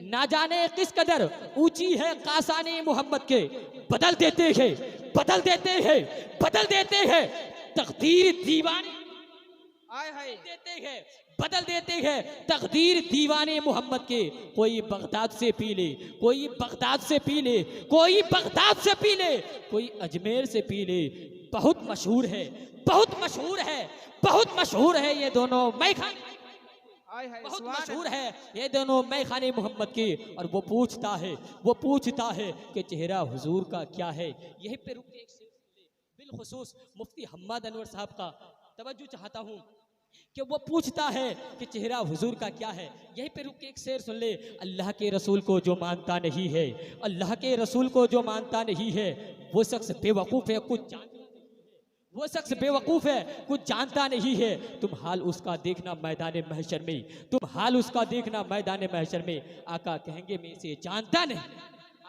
ना जाने किस कदर ऊंची है कासानी मोहम्मद के। बदल देते हैं, बदल देते हैं, बदल देते हैं तकदीर दीवानी देते हैं, बदल देते हैं तकदीर दीवाने मोहम्मद के। कोई बगदाद से पी ले, कोई बगदाद से पी ले, कोई बगदाद से पी ले, कोई अजमेर से पी ले। बहुत मशहूर है, बहुत मशहूर है, बहुत मशहूर है ये दोनों मैखाने, बहुत मशहूर है ये दोनों मैखाने मोहम्मद के। और वो पूछता है कि चेहरा हुजूर का क्या है। यही पे रुक के एक बिलखुसूस मुफ्ती हम्माद अनवर साहब का तवज्जो चाहता हूँ कि वो पूछता है कि चेहरा हुजूर का क्या है। यहीं पे रुक के एक शेर सुन ले। अल्लाह के रसूल को जो मानता नहीं है, अल्लाह के रसूल को जो मानता नहीं है, वो शख्स बेवकूफ़ है, कुछ वो शख्स बेवकूफ़ है, कुछ जानता नहीं है। तुम हाल उसका देखना मैदान महशर में, तुम हाल उसका देखना मैदान महशर में। आका कहेंगे मैं इसे जानता नहीं,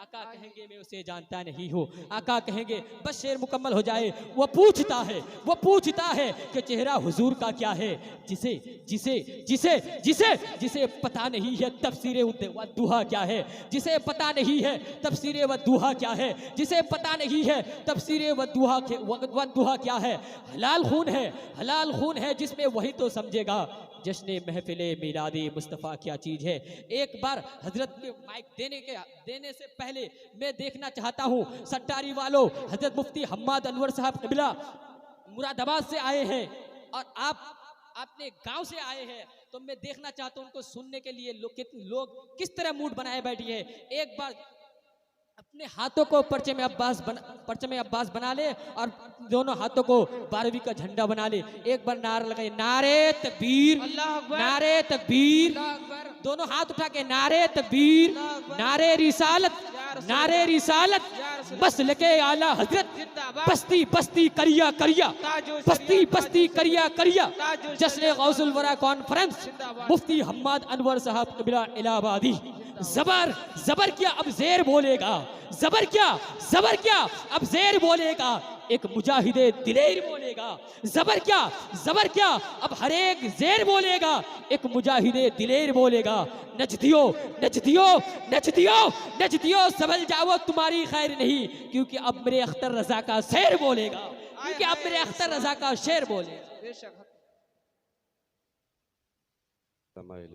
आका कहेंगे मैं उसे जानता नहीं हूँ। आका कहेंगे बस शेर मुकम्मल हो जाए। वो पूछता है कि चेहरा हुजूर का क्या है, जिसे जिसे जिसे जिसे जिसे पता नहीं है तफसीरे वद्दुहा क्या है, जिसे पता नहीं है तफसीरे वद्दुहा क्या है, जिसे पता नहीं है तफसीरे वद्दुहा क्या है। हलाल खून है जिसमें वही तो समझेगा जश्न महफिले मिलादी मुस्तफ़ा क्या चीज़ है। एक बार हजरत के माइक देने से पहले मैं देखना चाहता हूँ सट्टारी वालों, हजरत मुफ्ती हम्माद अनवर साहब कबिला मुरादाबाद से आए हैं और आप अपने गांव से आए हैं, तो मैं देखना चाहता हूँ उनको सुनने के लिए लोग किस तरह मूड बनाए बैठी है। एक बार अपने हाथों को परचे में अब्बास बना ले और दोनों हाथों को 12वीं का झंडा बना ले। एक बार नारा लगाए, नारे तकबीर, नारे तकबीर। दोनों हाथ उठा के नारे तकबीर, नारे रिसालत, नारे रिसालत, मसलके आला हजरत, बस्ती बस्ती करिया करिया, बस्ती बस्ती करिया करिया। जश्न गौसुल वरा कॉन्फ्रेंस मुफ्ती हम्माद अनवर साहब कबिला इलाहाबादी। जबर क्या अब ज़ेर बोलेगा, जबर क्या अब ज़ेर बोलेगा। एक मुजाहिदे दिलेर बोलेगा, जबर क्या अब हर एक ज़ेर बोलेगा। एक मुजाहिदे दिलेर बोलेगा। नजदियो नजदियो नजदियो नजदियो संभल जाओ तुम्हारी खैर नहीं, क्योंकि अब मेरे अख्तर रजा का शेर बोलेगा, क्योंकि अब मेरे अख्तर रजा का शेर बोलेगा।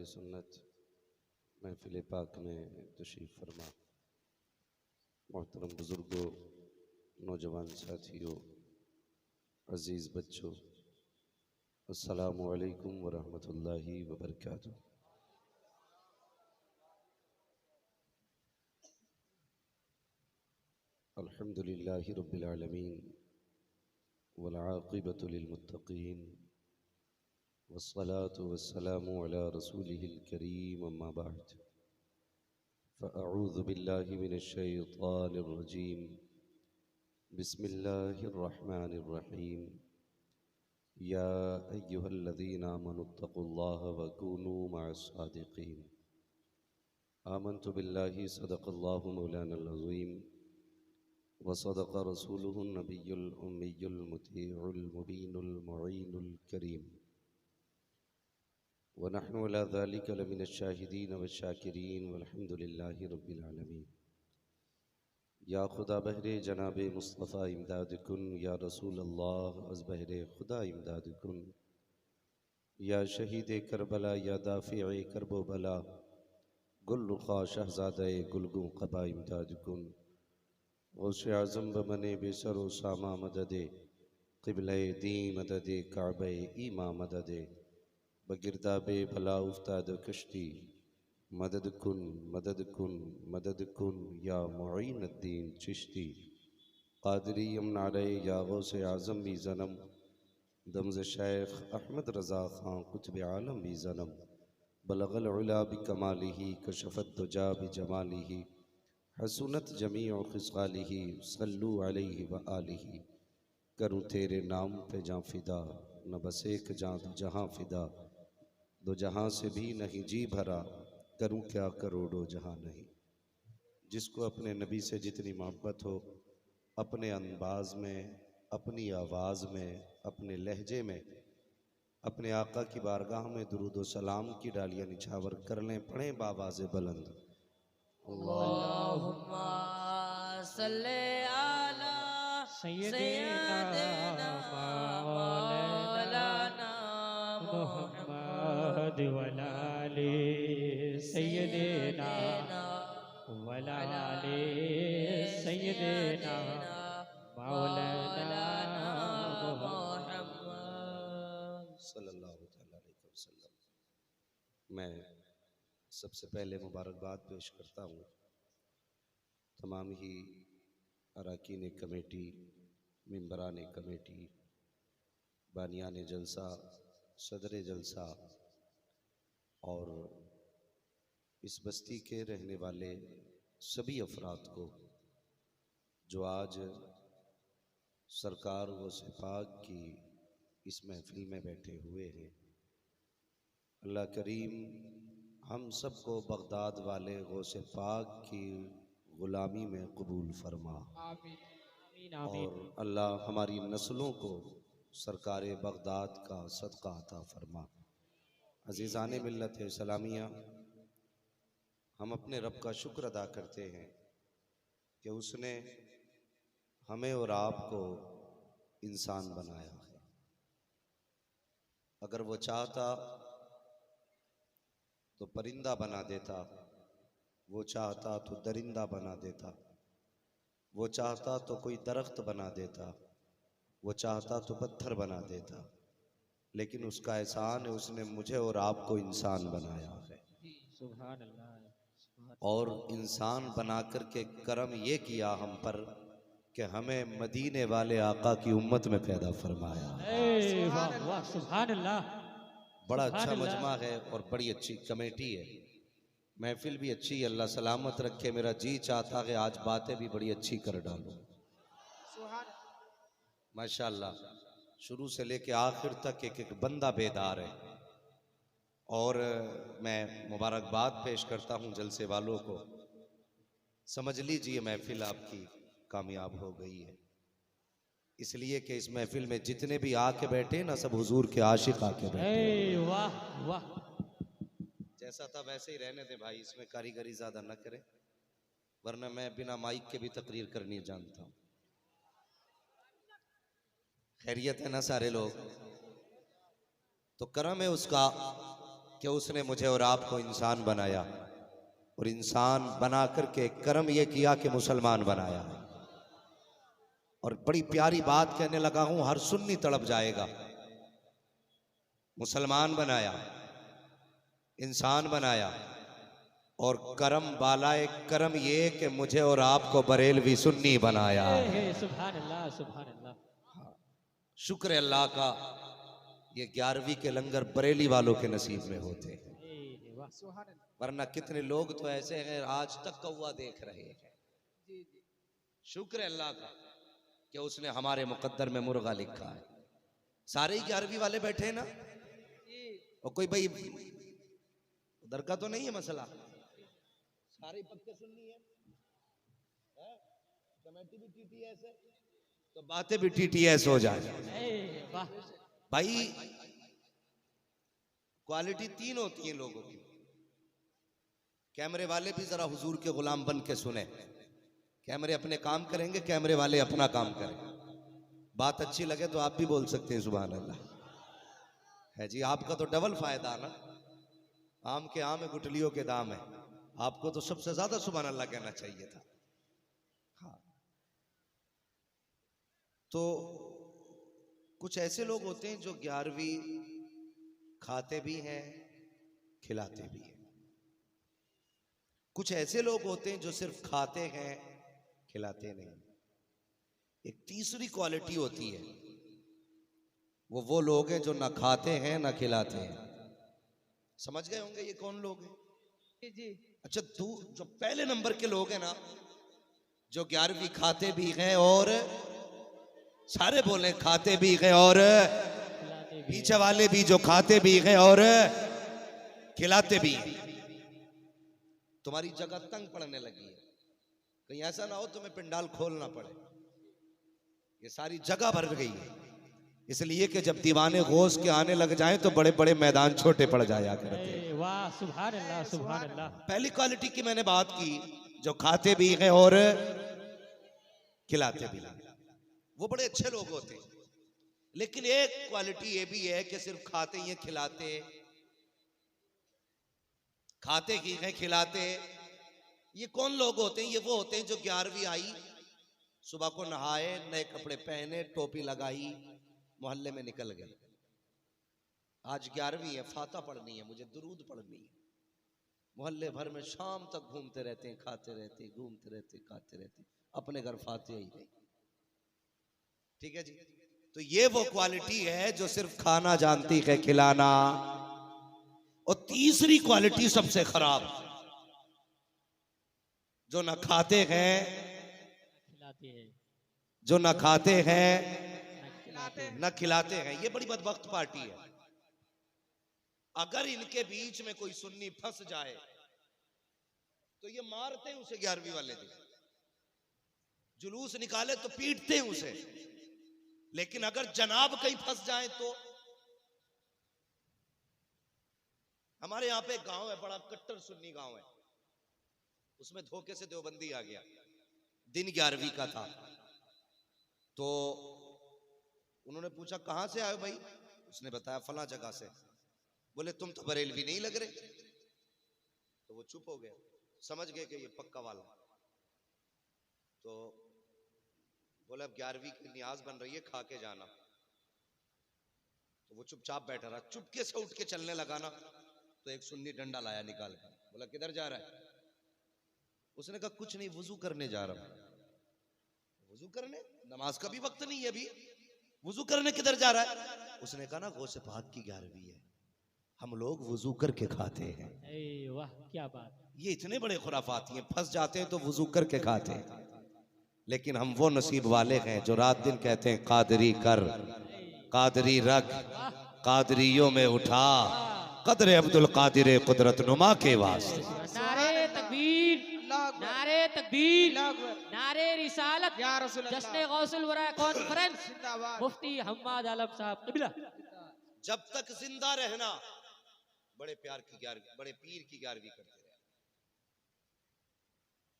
सुन्नत महफिल पाक में तशरीफ़ फरमा, मोहतरम बुजुर्गों, नौजवान साथियों, अज़ीज़ बच्चों, अस्सलामु अलैकुम व रहमतुल्लाहि व बरकातुहू। अल्हम्दुलिल्लाहि रब्बिल आलमीन वल आक़िबतु लिल मुत्तक़ीन वस्सलातु वस्सलामु अला रसूलिहिल करीम अम्मा बअद। फ़अऊज़ु बिल्लाहि मिनश शैतानिर रजीम। बिस्मिल्लाहिर रहमानिर रहीम। या अय्युहल्लज़ीना आमनुत्तक़ुल्लाह व कूनू मअस सादिक़ीन। आमन्तु बिल्लाहि सदक़ल्लाहु मौलानल अज़ीम व सदक़ रसूलुहुन नबियुल उम्मियुल मुतीउल मुबीनुल मुईनुल करीम व नहनु अला ज़ालिका लमिनश शाहिदीन वश्शाकिरीन वल्हम्दुलिल्लाहि रब्बिल आलमीन। या खुदा बहरे जनाबे मुस्तफ़ा इमदाद कुन, या रसूल अल्लाह अज़ बहरे खुदा इमदाद कुन, या शहीद करबला, या दाफ़िए करबो बला, गुल रुखा शहज़ादे गुलगुं क़बा इमदाद कुन। गौसे आज़म बमने बेसरो सामा मददे, क़िबले दी मददे, काबे ईमा मददे, बगिरदाबे भला उफ्ताद कश्ती, मदद कुन मदद कुन मदद कुन, या मुईनुद्दीन चिश्ती। क़ादिरी यमन अलैह, या गौसे आज़म भी ज़नम, दमज़ शेख अहमद रज़ा ख़ां कुतुब आलम भी ज़नम। बलगल उला बिकमालिही, कशफ़त दुजा बिजमालिही, हसुनत जमीउ ख़िसालिही, सल्लु अलैहि व आलिही। करूँ तेरे नाम पे जाँ फ़िदा, न बस एक जाँ दो जहाँ फ़िदा, दो जहाँ से भी नहीं जी भरा, करूँ क्या करोड़ों जहाँ नहीं। जिसको अपने नबी से जितनी मोहब्बत हो, अपने अंदाज में, अपनी आवाज़ में, अपने लहजे में, अपने आका की बारगाह में दुरूद व सलाम की डालियाँ निछावर कर लें, पढ़ें बावाज़ बुलंद, अल्लाहुम्मा सल्ले अला सय्यदिना मौलाना मुहम्मद वला आले सय्यदिना वला आले सय्यदिना मौलाना सल्लल्लाहु अलैहि वसल्लम। मैं सबसे पहले मुबारकबाद पेश करता हूँ तमाम ही अरकान कमेटी, मेंबरान कमेटी, बानियान जलसा, सदर जलसा और इस बस्ती के रहने वाले सभी अफराद को जो आज सरकार गौसे पाक की इस महफिल में बैठे हुए हैं। अल्लाह करीम हम सबको बगदाद वाले गौसे पाक की ग़ुलामी में कबूल फरमा। और अल्लाह हमारी नस्लों को सरकार बगदाद का सदका अता फरमा। अज़ीज़ान मिल्लत इस्लामिया, हम अपने रब का शुक्र अदा करते हैं कि उसने हमें और आपको इंसान बनाया है। अगर वो चाहता तो परिंदा बना देता, वो चाहता तो दरिंदा बना देता, वो चाहता तो कोई दरख्त बना देता, वो चाहता तो पत्थर बना देता, लेकिन उसका एहसान है उसने मुझे और आपको इंसान बनाया है। सुभान अल्लाह। और इंसान बना कर के करम ये किया हम पर कि हमें मदीने वाले आका की उम्मत में पैदा फरमाया। वाह वाह सुभान अल्लाह। बड़ा अच्छा मजमा है और बड़ी अच्छी कमेटी है, महफिल भी अच्छी है। अल्लाह सलामत रखे। मेरा जी चाहता है आज बातें भी बड़ी अच्छी कर डालूं। माशाअल्लाह, शुरू से लेके आखिर तक एक एक बंदा बेदार है। और मैं मुबारकबाद पेश करता हूँ जलसे वालों को। समझ लीजिए महफिल आपकी कामयाब हो गई है, इसलिए कि इस महफिल में जितने भी आके बैठे ना सब हुजूर के आशिक आके बैठे। वाह वाह। जैसा था वैसे ही रहने दे भाई, इसमें कारीगरी ज्यादा न करें, वरना मैं बिना माइक के भी तकरीर करनी जानता हूँ। खैरियत है ना सारे लोग? तो करम है उसका कि उसने मुझे और आपको इंसान बनाया, और इंसान बना करके करम यह किया कि मुसलमान बनाया। और बड़ी प्यारी बात कहने लगा हूं, हर सुन्नी तड़प जाएगा। मुसलमान बनाया, इंसान बनाया, और करम बालाए करम ये कि मुझे और आपको बरेलवी सुन्नी बनाया। सुभान अल्लाह सुभान अल्लाह। शुक्र है अल्लाह का, ये 11वीं के लंगर बरेली वालों के नसीब में होते हैं, वरना कितने लोग तो ऐसे हैं आज तक कौवा देख रहे हैं। शुक्र है अल्लाह का कि उसने हमारे मुकद्दर में मुर्गा लिखा है। सारे ही 11वीं वाले बैठे हैं ना, और कोई भाई उधर का तो नहीं है मसला, सारे पक्के सुन्नी है, कमेटी भी टीटीएस है तो बातें भी टीटीएस हो जाए। भाई क्वालिटी 3 होती है लोगों की। कैमरे वाले भी जरा हुजूर के गुलाम बन के सुने। कैमरे अपने काम करेंगे, कैमरे वाले अपना काम करें। बात अच्छी लगे तो आप भी बोल सकते हैं सुभान अल्लाह। है जी, आपका तो डबल फायदा ना, आम के आम है, गुठलियों के दाम है। आपको तो सबसे ज्यादा सुभान अल्लाह कहना चाहिए था। हाँ, तो कुछ ऐसे लोग होते हैं जो 11वीं खाते भी हैं, खिलाते भी हैं। कुछ ऐसे लोग होते हैं जो सिर्फ खाते हैं, खिलाते नहीं। एक तीसरी क्वालिटी होती है, वो लोग हैं जो ना खाते हैं ना खिलाते हैं। समझ गए होंगे ये कौन लोग हैं? जी। अच्छा, जो पहले नंबर के लोग हैं ना, जो 11वीं खाते भी हैं और सारे बोले खाते भी हैं और पीछे वाले भी जो खाते भी हैं और खिलाते भी हैं। तुम्हारी जगह तंग पड़ने लगी है, कहीं ऐसा ना हो तुम्हें पंडाल खोलना पड़े। ये सारी जगह भर गई है, इसलिए कि जब दीवाने गौस के आने लग जाएं तो बड़े बड़े मैदान छोटे पड़ जाया करते। ए, वाह सुभान अल्लाह सुभान अल्लाह। पहली क्वालिटी की मैंने बात की, जो खाते भी हैं और खिलाते भी हैं, वो बड़े अच्छे लोग होते हैं। लेकिन एक क्वालिटी ये भी है कि सिर्फ खाते ही हैं, खाते ही हैं खिलाते। ये कौन लोग होते हैं? ये वो होते हैं जो 11वीं आई, सुबह को नहाए, नए कपड़े पहने, टोपी लगाई, मोहल्ले में निकल गए। आज 11वीं है, फाता पढ़नी है, मुझे दुरूद पढ़नी है। मोहल्ले भर में शाम तक घूमते रहते हैं, खाते रहते हैं, घूमते रहते हैं, खाते रहते हैं, अपने घर फाते ही नहीं। ठीक है जी। तो ये वो क्वालिटी है जो सिर्फ खाना जानती है, खिलाना। और तीसरी क्वालिटी सबसे खराब, जो न खाते हैं, खिलाते हैं, जो न खाते हैं न न खिलाते हैं। ये बड़ी बदबख्त पार्टी है। अगर इनके बीच में कोई सुन्नी फंस जाए तो ये मारते हैं उसे 11वीं वाले दिन, जुलूस निकाले तो पीटते हैं उसे। लेकिन अगर जनाब कहीं फंस जाए तो, हमारे यहां पे एक गांव है, बड़ा कट्टर सुन्नी गांव है, उसमें धोखे से देवबंदी आ गया। दिन 11वीं का था, तो उन्होंने पूछा कहां से आए भाई? उसने बताया फला जगह से। बोले तुम तो बरेलवी नहीं लग रहे। तो वो चुप हो गए, समझ गए कि ये पक्का वाला। तो बोले अब 11वीं की न्याज बन रही है, खा के जाना। तो वो चुपचाप बैठा रहा, चुपके से उठ के चलने लगा ना, तो एक सुन्नी डंडा लाया निकाल कर। बोला किधर जा रहा है? उसने कहा कुछ नहीं, वुजू करने जा रहा हूं। वुजू करने? नमाज का भी वक्त नहीं है अभी, वुजू करने किधर जा रहा है? उसने कहा ना गौसे पाक की 11वीं है, हम लोग वुजू करके खाते हैं। ए, वाह क्या बात। ये इतने बड़े खुराफाती हैं, फंस जाते हैं तो वुजू करके खाते हैं। लेकिन हम वो नसीब वाले हैं जो रात दिन कहते हैं कादरी कर, कादरी रख, कादरियों में उठा, कदर अब्दुल कादिर कुदरत नुमा के वास्ते। नारे तकबीर, नारे तकबीर, नारे रिसालत, जश्न गौसुल वरा कॉन्फ्रेंस, मुफ्ती हम्माद आलम साहब क़िबला। जब तक जिंदा रहना बड़े प्यार की 11वीं, बड़े पीर की 11वीं करते रहे।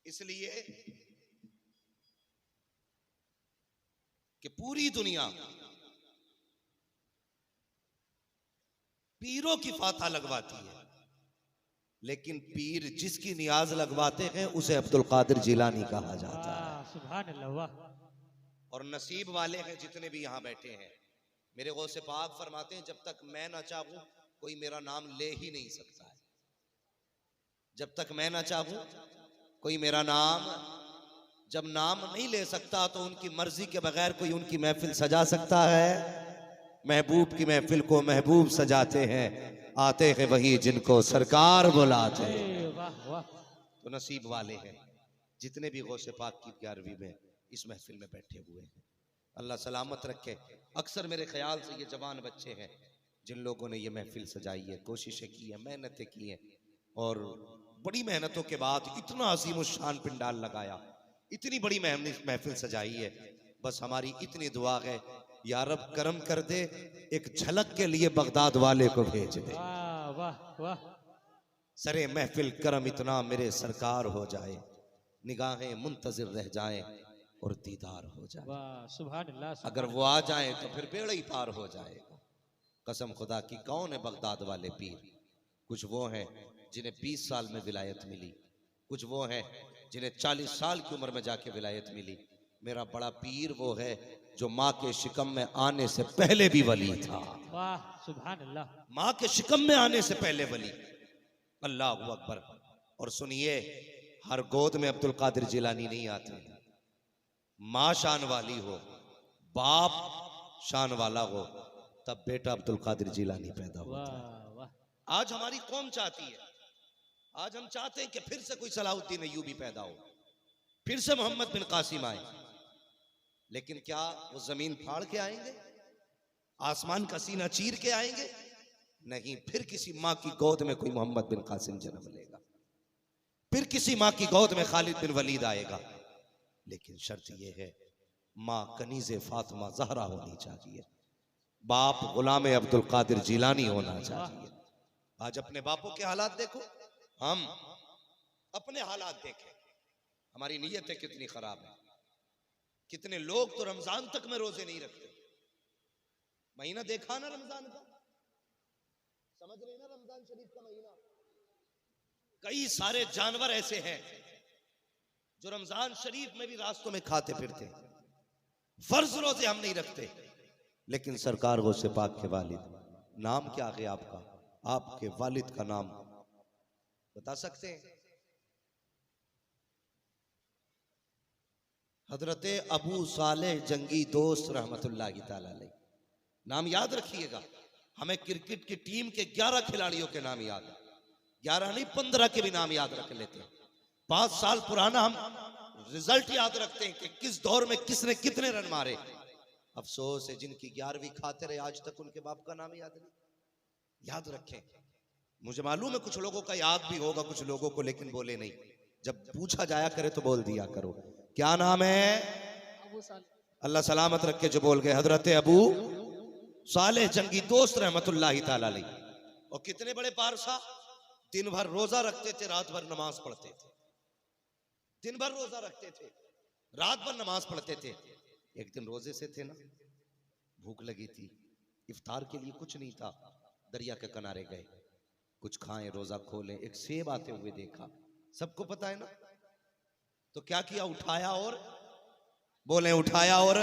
इसलिए कि पूरी दुनिया पीरों की फाता लगवाती है, लेकिन पीर जिसकी नियाज लगवाते हैं उसे अब्दुल कादिर जिलानी कहा जाता है। सुभान अल्लाह, वाह। और नसीब वाले हैं जितने भी यहां बैठे हैं। मेरे गौसे पाक फरमाते हैं जब तक मैं ना चाहूं कोई मेरा नाम ले ही नहीं सकता है। जब तक मैं ना चाहूं कोई मेरा नाम, जब नाम नहीं ले सकता तो उनकी मर्जी के बगैर कोई उनकी महफिल सजा सकता है? महबूब की महफिल को महबूब सजाते हैं, आते हैं वही जिनको सरकार बुलाते हैं। वाह वाह। तो नसीब वाले हैं जितने भी गौसे पाक की 11वीं में इस महफिल में बैठे हुए हैं। अल्लाह सलामत रखे। अक्सर मेरे ख्याल से ये जवान बच्चे हैं जिन लोगों ने ये महफिल सजाई है, कोशिशें की है, मेहनतें की हैं, और बड़ी मेहनतों के बाद इतना अजीम शान पिंडाल लगाया, इतनी बड़ी महफिल सजाई है। बस हमारी इतनी दुआ है, या रब करम कर दे, एक झलक के लिए बगदाद वाले को भेज दे। वाह वाह वाह। सरे महफिल करम इतना मेरे सरकार हो जाए, निगाहें मुंतजिर रह जाएं और दीदार हो जाए। वाह सुभान अल्लाह। अगर वो आ जाए तो फिर बेड़ा ही पार हो जाएगा। कसम खुदा की, कौन है बगदाद वाले पीर? कुछ वो हैं जिन्हें 20 साल में विलायत मिली, कुछ वो हैं जिन्हें 40 साल की उम्र में जाके विलायत मिली। मेरा बड़ा पीर वो है जो माँ के शिकम में आने से पहले भी वली था। वाह सुभान अल्लाह। माँ के शिकम में आने से पहले वली। अल्लाह अकबर। और सुनिए, हर गोद में अब्दुल कादिर जिलानी नहीं आते। माँ शान वाली हो, बाप शान वाला हो, तब बेटा अब्दुल कादिर जिलानी पैदा होता है। वाह वाह। आज हमारी कौम चाहती है, आज हम चाहते हैं कि फिर से कोई सलाहुद्दीन अय्यूबी पैदा हो, फिर से मोहम्मद बिन कासिम आए। लेकिन क्या वो जमीन फाड़ के आएंगे, आसमान का सीना चीर के आएंगे? नहीं, फिर किसी माँ की गोद में कोई मोहम्मद बिन कासिम जन्म लेगा, फिर किसी माँ की गोद में खालिद बिन वलीद आएगा। लेकिन शर्त यह है, माँ कनीज़े फातिमा ज़हरा होनी चाहिए। बाप गुलाम अब्दुल कादिर जिलानी होना चाहिए। आज अपने बापों के हालात देखो, हम अपने हालात देखें, हमारी नीयतें कितनी खराब है। कितने लोग तो रमजान तक में रोजे नहीं रखते। महीना देखा ना रमजान का, समझ रहे ना रमजान शरीफ का महीना। कई सारे जानवर ऐसे हैं जो रमजान शरीफ में भी रास्तों में खाते फिरते। फर्ज रोजे हम नहीं रखते, लेकिन सरकार गौसे पाक के वालिद, नाम क्या है आपका, आपके वालिद का नाम बता सकते हैं? हजरत अबू सालेह जंगी दोस्त रहमतुल्लाहि ताला अलैह। नाम याद रखिएगा। हमें क्रिकेट की टीम के 11 खिलाड़ियों के नाम याद है, 11 नहीं 15 के भी नाम याद रख लेते हैं। 5 साल पुराना हम रिजल्ट याद रखते हैं कि किस दौर में किसने कितने रन मारे। अफसोस है जिनकी 11वीं खाते रहे आज तक उनके बाप का नाम याद नहीं। याद रखें। मुझे मालूम है कुछ लोगों का याद भी होगा, कुछ लोगों को, लेकिन बोले नहीं। जब पूछा जाया करे तो बोल दिया करो। क्या नाम है? अल्लाह सलामत रखे जो बोल गए। हजरत अबू सालेह जंगी दोस्त रहमतुल्लाहि ताला अलैह। और कितने बड़े पारसा, दिन भर रोजा रखते थे, रात भर नमाज पढ़ते थे। दिन भर रोजा रखते थे, रात भर नमाज पढ़ते थे। एक दिन रोजे से थे ना, भूख लगी थी, इफ्तार के लिए कुछ नहीं था। दरिया के किनारे गए, कुछ खाएं, रोजा खोलें, एक सेब आते हुए देखा। सबको पता है ना, तो क्या किया, उठाया और बोले उठाया और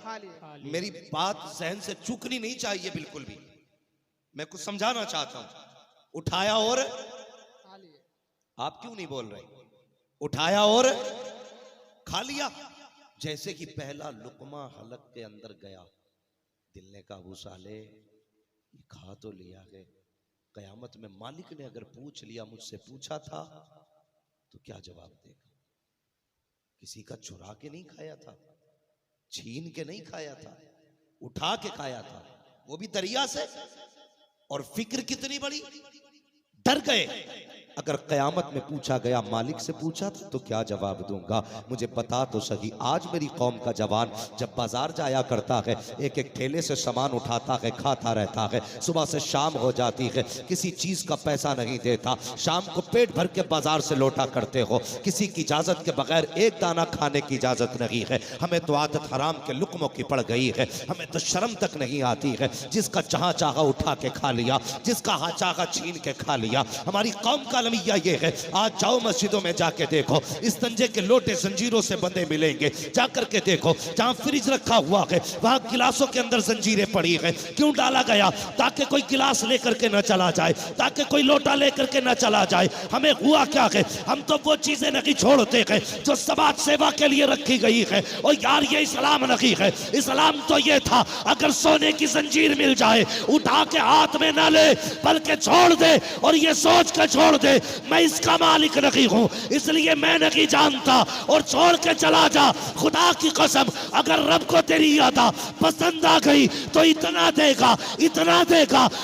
खा लिया। मेरी बात जहन से चूकनी नहीं चाहिए बिल्कुल भी, मैं कुछ समझाना चाहता हूं। उठाया और खा लिया। आप क्यों नहीं बोल रहे? उठाया और खा लिया। जैसे कि पहला लुकमा हलक के अंदर गया, दिल ने कहा अबू सालेह ये खा तो लिया है, कयामत में मालिक ने अगर पूछ लिया, मुझसे पूछा था तो क्या जवाब देगा? किसी का चुरा के नहीं खाया था, छीन के नहीं खाया था, उठा के खाया था, वो भी दरिया से। और फिक्र कितनी बड़ी, डर गए। अगर कयामत में पूछा गया, मालिक से पूछा था तो क्या जवाब दूंगा? मुझे बता तो सही। आज मेरी कौम का जवान जब बाजार जाया करता है, एक एक ठेले से सामान उठाता है, खाता रहता है, सुबह से शाम हो जाती है, किसी चीज का पैसा नहीं देता। शाम को पेट भर के बाजार से लौटा करते हो, किसी की इजाजत के बगैर एक दाना खाने की इजाजत नहीं है। हमें तो आदत हराम के लुक्मों की पड़ गई है, हमें तो शर्म तक नहीं आती है। जिसका जहां चाहा उठा के खा लिया, जिसका हाँ चाहा छीन के खा लिया। हमारी कौम का अलमिया ये है, आज जाओ मस्जिदों में जाके देखो, इस तंजे के लोटे जंजीरों से बंधे मिलेंगे। जाकर के देखो, जहां फ्रिज रखा हुआ है वहां गिलासों के अंदर जंजीरें पड़ी है। क्यों डाला गया? ताकि कोई गिलास लेकर के न चला जाए, ताकि कोई लोटा लेकर के न चला जाए। हमें हुआ क्या है, हम तो वो चीजें नहीं छोड़ते हैं जो समाज सेवा के लिए रखी गई है। और यार ये इस्लाम नहीं है। इस्लाम तो ये था, अगर सोने की जंजीर मिल जाए उठा के हाथ में न ले, बल्कि छोड़ दे और ये सोच कर छोड़ दे मैं इसका मालिक नहीं हूं, इसलिए मैं नहीं जानता, और छोड़ के चला जा। खुदा की कसम, अगर रब को तेरी अदा पसंद आ गई तो इतना देगा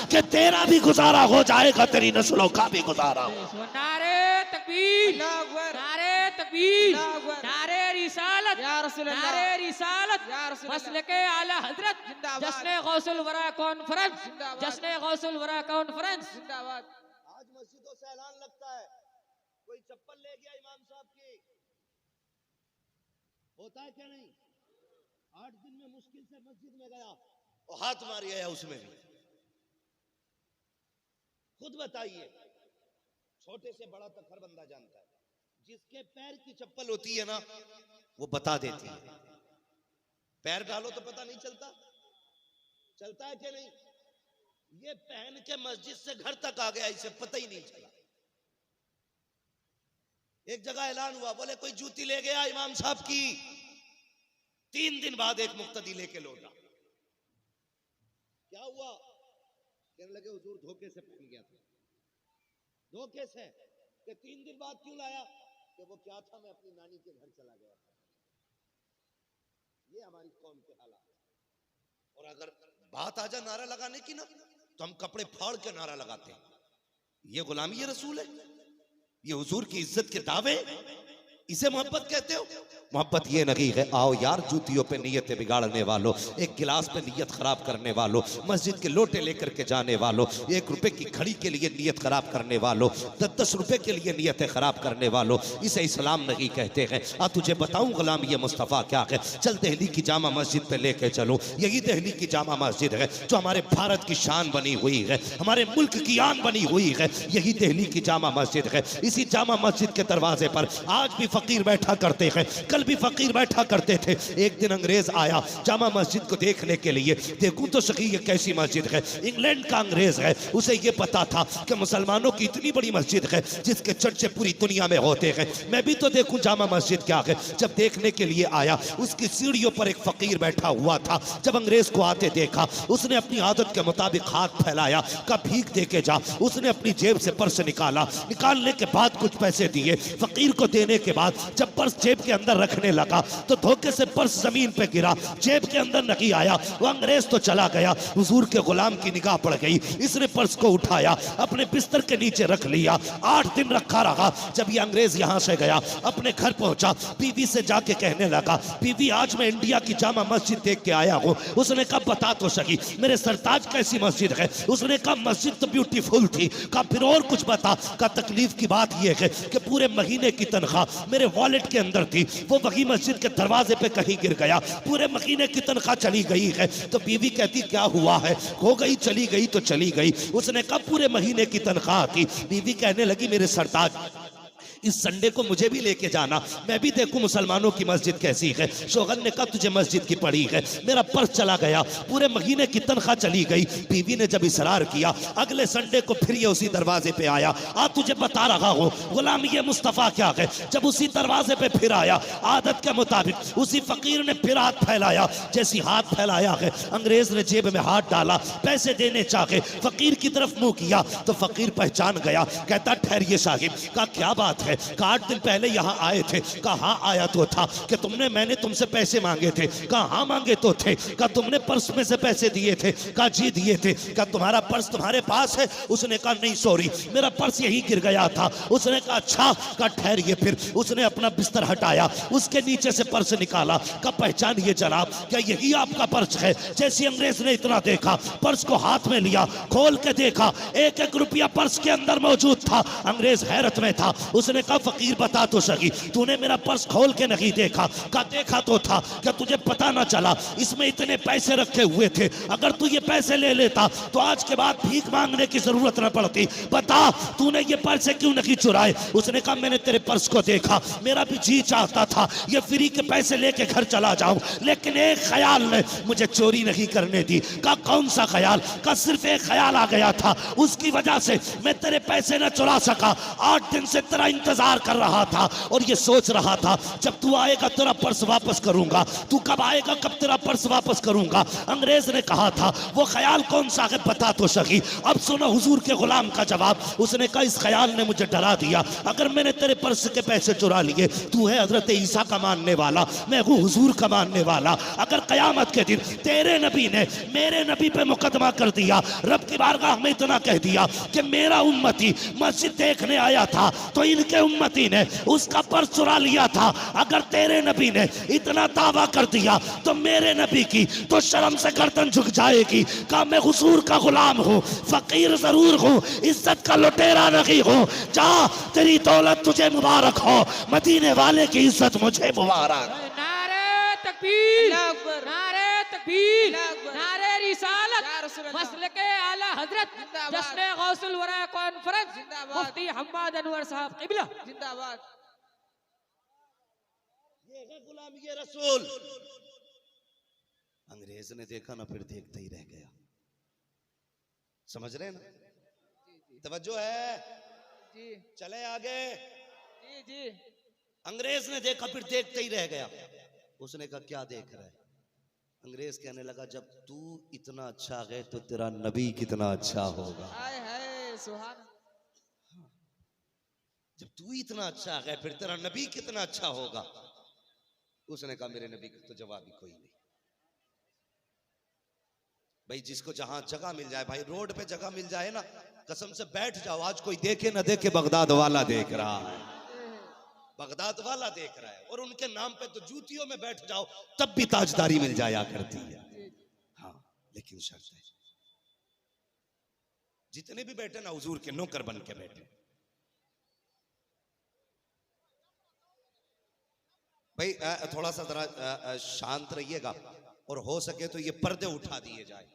कि तेरा भी गुजारा हो जाएगा, तेरी नस्लों का भी गुजारा हो। नारे तकबीर, नारे तकबीर, नारे रिसालत, नारे रिसालत, मसलके आला हजरत, जश्न गौसुल वरा कॉन्फ्रेंस, जश्न गौसुल वरा कॉन्फ्रेंस जिंदाबाद। आज मस्जिदों से ऐलान लगता है, कोई चप्पल ले गया इमाम साहब की, होता है क्या नहीं? 8 दिन में मुश्किल से मस्जिद में गया और हाथ मारी है उसमें भी। खुद बताइए, छोटे से बड़ा तक हर बंदा जानता है, जिसके पैर की चप्पल होती है ना वो बता देती है। पैर डालो तो पता नहीं चलता है कि नहीं? ये पहन के मस्जिद से घर तक आ गया, इसे पता ही नहीं चला। एक जगह ऐलान हुआ, बोले कोई जूती ले गया इमाम साहब की। 3 दिन बाद एक मुक्तदी लेके लौटा। क्या हुआ? कहने लगे हुजूर धोखे से पहन गया था। धोखे से? कि 3 दिन बाद क्यों लाया? कि वो क्या था, मैं अपनी नानी के घर चला गया था। ये हमारी कौम के हालात। और अगर बात आ जा नारा लगाने की ना, तो हम कपड़े फाड़ के नारा लगाते हैं। ये गुलामी रसूल है? ये हुजूर की इज्जत के दावे? इसे मोहब्बत कहते हो? मोहब्बत ये नहीं है आओ यार जूतियों पे नीयतें बिगाड़ने वालों, एक गिलास पे नीयत खराब करने वालों, मस्जिद के लोटे लेकर के जाने वालों, 1 रुपए की घड़ी के लिए नीयत खराब करने वालों, 10-10 रुपए के लिए नीयतें खराब करने वालों, इसे इस्लाम नहीं कहते हैं। तुझे बताऊं गुलाम ये मुस्तफ़ा क्या है, चल दिल्ली की जामा मस्जिद पे लेके चलो। यही दिल्ली की जामा मस्जिद है जो हमारे भारत की शान बनी हुई है, हमारे मुल्क की आन बनी हुई है। यही दिल्ली की जामा मस्जिद है। इसी जामा मस्जिद के दरवाजे पर आज भी फकीर बैठा करते हैं, कल भी फकीर बैठा करते थे। एक दिन अंग्रेज आया जामा मस्जिद को देखने के लिए। देखूं तो सही ये कैसी मस्जिद है, इंग्लैंड का अंग्रेज है। उसे ये पता था कि मुसलमानों की इतनी बड़ी मस्जिद है जिसके चर्चे पूरी दुनिया में होते हैं, मैं भी तो देखूं जामा मस्जिद क्या है। जब देखने के लिए आया उसकी सीढ़ियों पर एक फकीर बैठा हुआ था। जब अंग्रेज को आते देखा उसने अपनी आदत के मुताबिक हाथ फैलाया, का भीख दे के जा। उसने अपनी जेब से पर्स निकाला, निकालने के बाद कुछ पैसे दिए। फकीर को देने के बाद जब पर्स जेब के अंदर रखने लगा तो धोखे से पर्स जमीन पे गिरा, जेब के अंदर नहीं आया। वो अंग्रेज तो चला गया, हुजूर के गुलाम की निगाह पड़ गई। इसने पर्स को उठाया, अपने बिस्तर के नीचे रख लिया। 8 दिन रखा रहा। जब ये अंग्रेज यहाँ से गया, अपने घर पहुंचा, बीवी से जाके कहने लगा, बीवी आज मैं इंडिया की जामा मस्जिद देख के आया हूँ। उसने कहा बता तो सही मेरे सरताज कैसी मस्जिद है। उसने कहा मस्जिद तो ब्यूटीफुल थी। कहा फिर और कुछ बता। का तकलीफ की बात यह है कि पूरे महीने की तनख्वाह मेरे वॉलेट के अंदर थी, वो वही मस्जिद के दरवाजे पे कहीं गिर गया, पूरे महीने की तनख्वाह चली गई है। तो बीवी कहती क्या हुआ है, हो गई चली गई तो चली गई। उसने कहा पूरे महीने की तनख्वाह थी। बीवी कहने लगी मेरे सरताज इस संडे को मुझे भी लेके जाना, मैं भी देखूं मुसलमानों की मस्जिद कैसी है। शोहर ने कहा तुझे मस्जिद की पड़ी है, मेरा पर्स चला गया, पूरे महीने की तनख्वाह चली गई। बीवी ने जब इसरार किया, अगले संडे को फिर ये उसी दरवाजे पे आया। तुझे बता रहा हूं गुलाम ये मुस्तफ़ा क्या है। जब उसी दरवाजे पे फिर आया, आदत के मुताबिक उसी फकीर ने फिर हाथ फैलाया। जैसी हाथ फैलाया है, अंग्रेज ने जेब में हाथ डाला, पैसे देने चाहे, फकीर की तरफ मुंह किया तो फकीर पहचान गया। कहता ठहरिए साहिब। कहा क्या बात है। 8 दिन पहले यहाँ आए थे। कहा आया तो था कि मैंने तुमसे पैसे मांगे थे। कहा हाँ मांगे तो थे। कहा तुमने पर्स में से पैसे दिए थे। कहा जी दिए थे। कहा तुम्हारा पर्स तुम्हारे पास है। उसने कहा नहीं सॉरी मेरा पर्स यहीं गिर गया था। उसने कहा अच्छा। कहा ठहरिए। फिर उसने अपना बिस्तर हटाया, उसके नीचे से पर्स निकाला। कहा पहचानिए जनाब क्या यही आपका पर्स है। जैसे अंग्रेज ने इतना देखा, पर्स को हाथ में लिया, खोल के देखा, 1-1 रुपया पर्स के अंदर मौजूद था। अंग्रेज हैरत में था। उसने कहा फकीर बता तो सही तूने मेरा पर्स खोल के नहीं देखा। कहा देखा तो था। क्या तुझे पता ना चला इसमें इतने पैसे रखे हुए थे, अगर तू ये पैसे ले लेता तो आज के बाद भीख मांगने की जरूरत न पड़ती। बता तूने ये पैसे क्यों नहीं चुराए। उसने कहा मैंने तेरे पर्स को देखा, मेरा भी जी चाहता था ये फ्री के पैसे लेके घर चला जाऊं, लेकिन एक ख्याल ने मुझे चोरी नहीं करने दी। कहा कौन सा ख्याल। कहा सिर्फ एक ख्याल आ गया था, उसकी वजह से मैं तेरे पैसे न चुरा सका। 8 दिन से तेरा इंतजार कर रहा था और ये सोच रहा था जब तू आएगा तेरा पर्स वापस करूंगा। तू कब आएगा, कब तेरा पर्स वापस करूंगा। अंग्रेज ने कहा था वो ख्याल कौन सा है बता तो सही। अब सुनो हुजूर के गुलाम का जवाब। उसने कहा इस ख्याल ने मुझे डरा दिया, अगर मैंने तेरे पर्स के पैसे चुरा लिए, तू है हजरत ईसा का मानने वाला, मैं हूँ हुजूर का मानने वाला, अगर कयामत के दिन तेरे नबी ने मेरे नबी पे मुकदमा कर दिया, रब की बारगाह में इतना कह दिया कि मेरा उम्मती मस्जिद देखने आया था तो इनके उम्मती ने उसका पर्स चुरा लिया था, अगर तेरे नबी ने इतना दावा कर दिया तो मेरे नबी की तो शर्म से गर्दन झुक जाएगी। कहा मैं हुजूर का गुलाम हूँ, फकीर जरूर हूँ, इज्जत का लुटेरा नहीं हूँ। जा तेरी दौलत तुझे मुबारक हो, मदीने वाले की इज्जत मुझे मुबारक। नारे तकबीर, नारे तकबीर, नारे रिसालत, मसलके आला हजरत जश्न गौसुल वरा कॉन्फ्रेंस मुफ्ती हम्माद अनवर साहब क़िबला जिंदाबाद। ये है गुलामी ये रसूल। अंग्रेज ने देखा ना, फिर देखते ही रह गया। समझ रहे ना, तवज्जो है जी, चले आगे। जी जी। अंग्रेज ने देखा फिर देखते ही रह गया। उसने कहा क्या देख रहा है। अंग्रेज कहने लगा जब तू इतना अच्छा है तो तेरा नबी कितना अच्छा होगा। हाय हाय सुभान। जब तू इतना अच्छा है फिर तेरा नबी कितना अच्छा होगा। उसने कहा मेरे नबी का तो जवाब ही कोई नहीं। भाई जिसको जहां जगह मिल जाए, भाई रोड पे जगह मिल जाए ना, कसम से बैठ जाओ। आज कोई देखे ना देखे बगदाद वाला देख रहा है। बगदाद वाला देख रहा है, और उनके नाम पे तो जूतियों में बैठ जाओ तब भी ताजदारी मिल जाया करती है। हाँ, लेकिन शर्त है जितने भी बैठे ना हुजूर के नौकर बन के बैठे। भाई थोड़ा सा जरा शांत रहिएगा, और हो सके तो ये पर्दे उठा दिए जाए।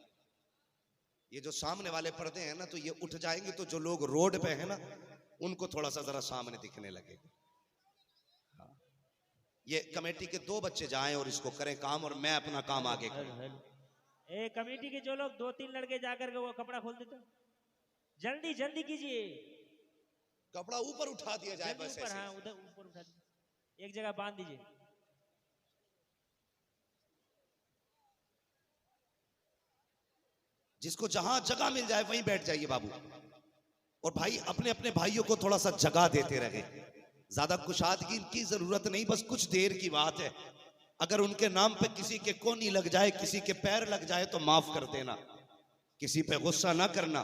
ये जो सामने वाले पर्दे हैं ना, तो ये उठ जाएंगे तो जो लोग रोड पे हैं ना उनको थोड़ा सा जरा सामने दिखने लगे। हाँ। ये कमेटी के 2 बच्चे जाएं और इसको करें काम, और मैं अपना काम आगे करूं। ए कमेटी के जो लोग 2-3 लड़के जाकर के वो कपड़ा खोल देते, जल्दी जल्दी कीजिए। कपड़ा ऊपर उठा दिया जाए बस ऊपर, ऐसे। हाँ उधर ऊपर उठा दीजिए, एक जगह बांध दीजिए। जिसको जहां जगह मिल जाए वहीं बैठ जाइए बाबू। और भाई अपने अपने भाइयों को थोड़ा सा जगह देते रहे, ज्यादा कुशादगी की जरूरत नहीं, बस कुछ देर की बात है। अगर उनके नाम पे किसी के कोनी लग जाए, किसी के पैर लग जाए तो माफ कर देना, किसी पे गुस्सा ना करना,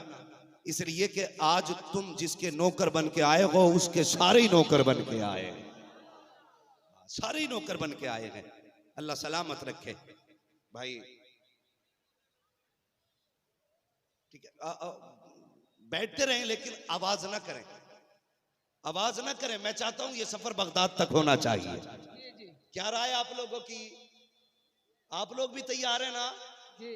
इसलिए कि आज तुम जिसके नौकर बन के आए हो उसके सारे ही नौकर बन के आए हैं, सारे ही नौकर बन के आए हैं। अल्लाह सलामत रखे भाई। ठीक है, बैठते रहें लेकिन आवाज ना करें, आवाज ना करें। मैं चाहता हूं ये सफर बगदाद तक होना चाहिए। क्या राय आप लोगों की? आप लोग भी तैयार हैं ना? जी।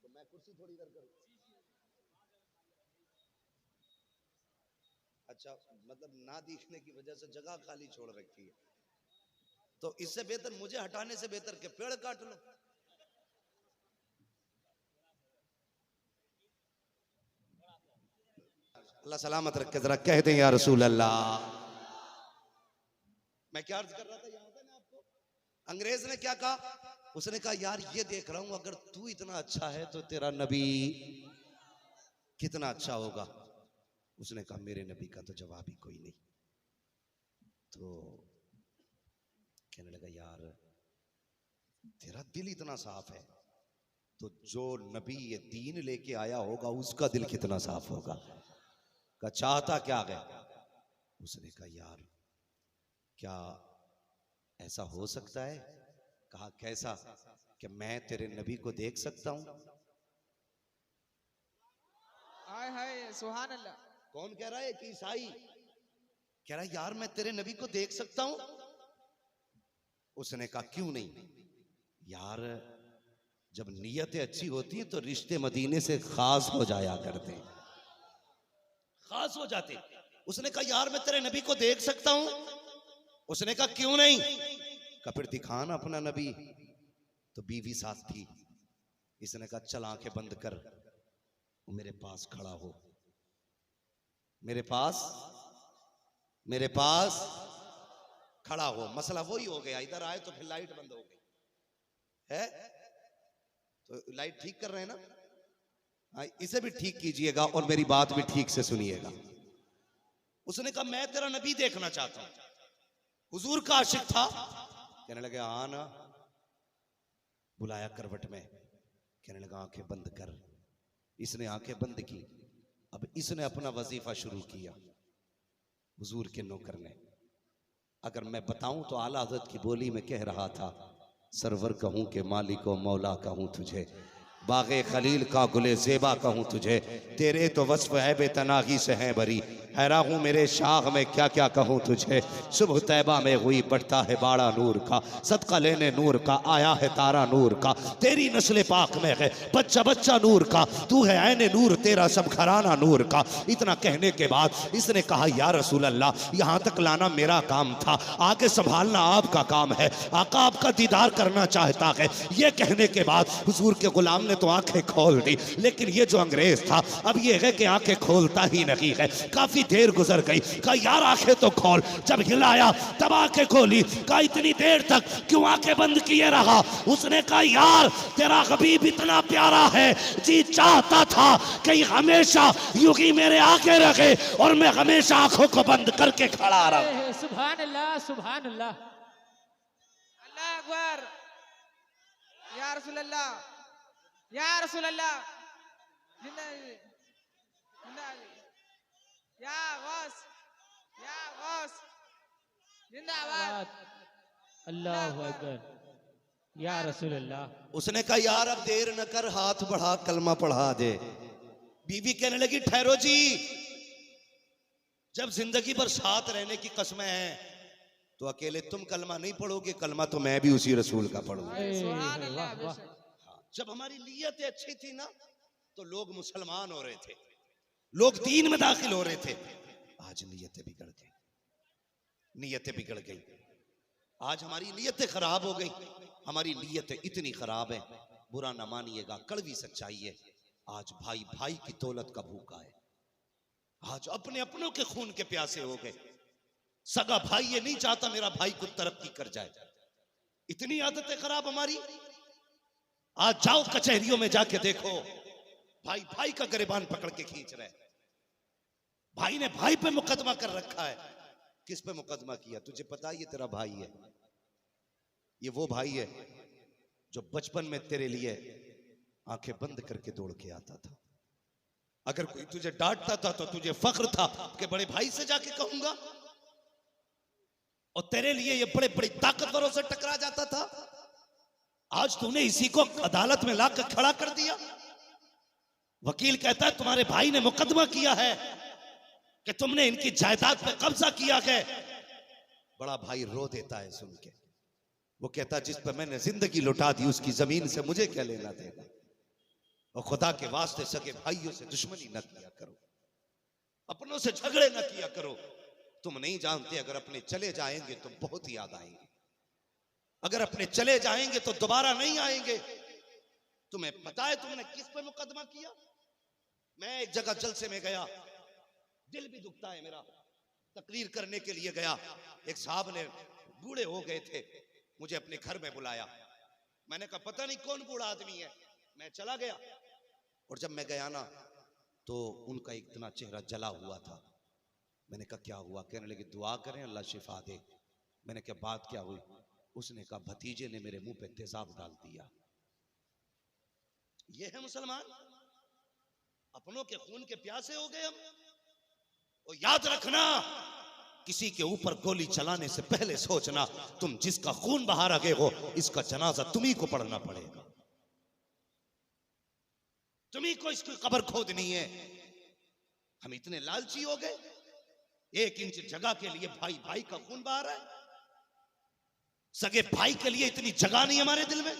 तो मैं कुर्सी थोड़ी इधर करूं। अच्छा, मतलब ना दिखने की वजह से जगह खाली छोड़ रखी है, तो इससे बेहतर मुझे हटाने से बेहतर के पेड़ काट लो। अल्लाह सलामत रखे। जरा कह दें या रसूल अल्लाह। मैं क्या अर्ज कर रहा था यहाँ पे ना आपको, अंग्रेज ने क्या कहा? उसने कहा यार ये देख रहा हूं अगर तू इतना अच्छा है तो तेरा नबी कितना अच्छा होगा। उसने कहा मेरे नबी का तो जवाब ही कोई नहीं। तो कहने लगा यार तेरा दिल इतना साफ है तो जो नबी ये दीन लेके आया होगा उसका दिल कितना साफ होगा। का चाहता क्या है? उसने कहा यार क्या ऐसा हो सकता है? कहा कैसा? कि मैं तेरे नबी को देख सकता हूं। हाय हाय सुभान अल्लाह। कौन कह रहा है? कि ईसाई कह रहा है यार मैं तेरे नबी को देख सकता हूं। उसने कहा क्यों नहीं? यार जब नीयतें अच्छी होती हैं तो रिश्ते मदीने से खास हो जाया करते हैं, खास हो जाते। उसने कहा यार मैं तेरे नबी को देख सकता हूं। उसने कहा क्यों नहीं? कहा फिर दिखाना अपना नबी। तो बीवी साथ थी। इसने कहा चल आंखें बंद कर, मेरे पास खड़ा हो, मेरे पास खड़ा हो। मसला वही हो गया, इधर आए तो फिर लाइट बंद हो गई है। तो लाइट ठीक कर रहे हैं ना? हाँ, इसे भी ठीक कीजिएगा और मेरी बात भी ठीक से सुनिएगा। उसने कहा मैं तेरा नबी देखना चाहता हूं। हुजूर का आशिक था। कहने लगे हाँ ना। बुलाया करवट में, कहने लगा आंखें बंद कर। इसने आंखें बंद की। अब इसने अपना वजीफा शुरू किया। हुजूर के नौकर ने, अगर मैं बताऊं तो आला हज़रत की बोली में कह रहा था, सरवर कहूं के मालिक व मौला कहूं तुझे, बागे खलील का गुले ज़ेबा कहूं तुझे, तेरे तो वस्फ है बेतनागी से हैं बरी, हैरान हूँ मेरे शाह में क्या क्या कहूँ तुझे। सुबह तैबा में हुई बढ़ता है बाड़ा नूर का, सदका लेने नूर का आया है तारा नूर का, तेरी नस्ल पाक में है बच्चा बच्चा नूर का, तू है ऐने नूर तेरा सब घराना नूर का। इतना कहने के बाद इसने कहा या रसूल अल्लाह यहाँ तक लाना मेरा काम था, आगे संभालना आपका काम है, आका आपका दीदार करना चाहता है। ये कहने के बाद हुजूर के गुलाम ने तो आंखें खोल दी, लेकिन ये जो अंग्रेज था अब ये है कि आंखें खोलता ही नहीं है। काफी देर गुजर गई। कहा यार आंखें तो खोल। जब हिलाया तब आंखें खोली। कहा इतनी देर तक क्यों आंखें बंद किए रहा? उसने कहा यार तेरा हबीब इतना प्यारा है, जी चाहता था कि हमेशा यूं ही मेरे आगे रखे और मैं हमेशा आंखों को बंद करके खड़ा रहा। सुभान अल्लाह सुभान अल्लाह। अल्लाह अकबर। या रसूल अल्लाह, या रसूल अल्लाह। जिंदा जिंदा जिंदाबाद अल्लाह अकबर या रसूल अल्लाह। उसने कहा यार अब देर न कर, हाथ बढ़ा कलमा पढ़ा दे। बीवी कहने लगी ठहरो जी, जब जिंदगी भर साथ रहने की कस्में हैं तो अकेले तुम कलमा नहीं पढ़ोगे, कलमा तो मैं भी उसी रसूल का पढ़ूंगा। सुभान अल्लाह वाह, वाह। बेशक। हाँ, जब हमारी नीयतें अच्छी थी ना तो लोग मुसलमान हो रहे थे, लोग दीन में दाखिल हो रहे थे। आज नीयतें बिगड़ गई, नीयतें बिगड़ गई। आज हमारी नीयतें खराब हो गई। हमारी नीयतें इतनी खराब है, बुरा ना मानिएगा, कड़वी सच्चाई है। आज भाई भाई की दौलत का भूखा है। आज अपने अपनों के खून के प्यासे हो गए। सगा भाई ये नहीं चाहता मेरा भाई को तरक्की कर जाए। इतनी आदतें खराब हमारी। आज जाओ कचहरियों में जाके देखो, भाई भाई का गिरबान पकड़ के खींच रहे हैं। भाई ने भाई पे मुकदमा कर रखा है। किस पे मुकदमा किया? तुझे पता है ये तेरा भाई है, ये वो भाई है जो बचपन में तेरे लिए आंखें बंद करके दौड़ के आता था। अगर कोई तुझे डांटता था तो तुझे फख्र था कि बड़े भाई से जाके कहूंगा, और तेरे लिए ये बड़े बड़े ताकतवरों से टकरा जाता था। आज तूने इसी को अदालत में लाकर खड़ा कर दिया। वकील कहता है तुम्हारे भाई ने मुकदमा किया है कि तुमने इनकी जायदाद पे कब्जा किया है। बड़ा भाई रो देता है सुन के। वो कहता जिस पे मैंने जिंदगी लुटा दी उसकी जमीन से मुझे क्या लेना देना। और खुदा के वास्ते सके भाइयों से दुश्मनी न किया करो, अपनों से झगड़े न किया करो। तुम नहीं जानते अगर अपने चले जाएंगे तो बहुत याद आएंगे। अगर अपने चले जाएंगे तो दोबारा नहीं आएंगे। तुम्हें पता है तुमने किस पे मुकदमा किया? मैं एक जगह जलसे में गया, दिल भी दुखता है मेरा। तकरीर करने के लिए गया, एक साहब ने, बूढ़े हो गए थे, मुझे अपने घर में बुलाया। मैंने कहा पता नहीं कौन बूढ़ा आदमी है। मैं चला गया, और जब मैं गया ना तो उनका इतना चेहरा जला हुआ था। मैंने कहा क्या हुआ? कहने लगे दुआ करें अल्लाह शिफा दे। मैंने कहा बात क्या हुई? उसने कहा भतीजे ने मेरे मुंह पे तेजाब डाल दिया। ये है मुसलमान? अपनों के खून के प्यासे हो गए हम। और याद रखना, किसी के ऊपर गोली चलाने से पहले सोचना तुम जिसका खून बहा रहे हो इसका जनाजा तुम्ही को पढ़ना पड़ेगा, तुम्ही को इसकी कब्र खोदनी है। हम इतने लालची हो गए, 1 इंच जगह के लिए भाई भाई का खून बहा रहा है। सगे भाई के लिए इतनी जगह नहीं हमारे दिल में।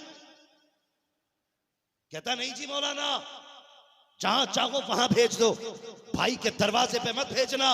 कहता नहीं जी मौलाना, जहां चाहो वहां भेज दो, भाई के दरवाजे पे मत भेजना,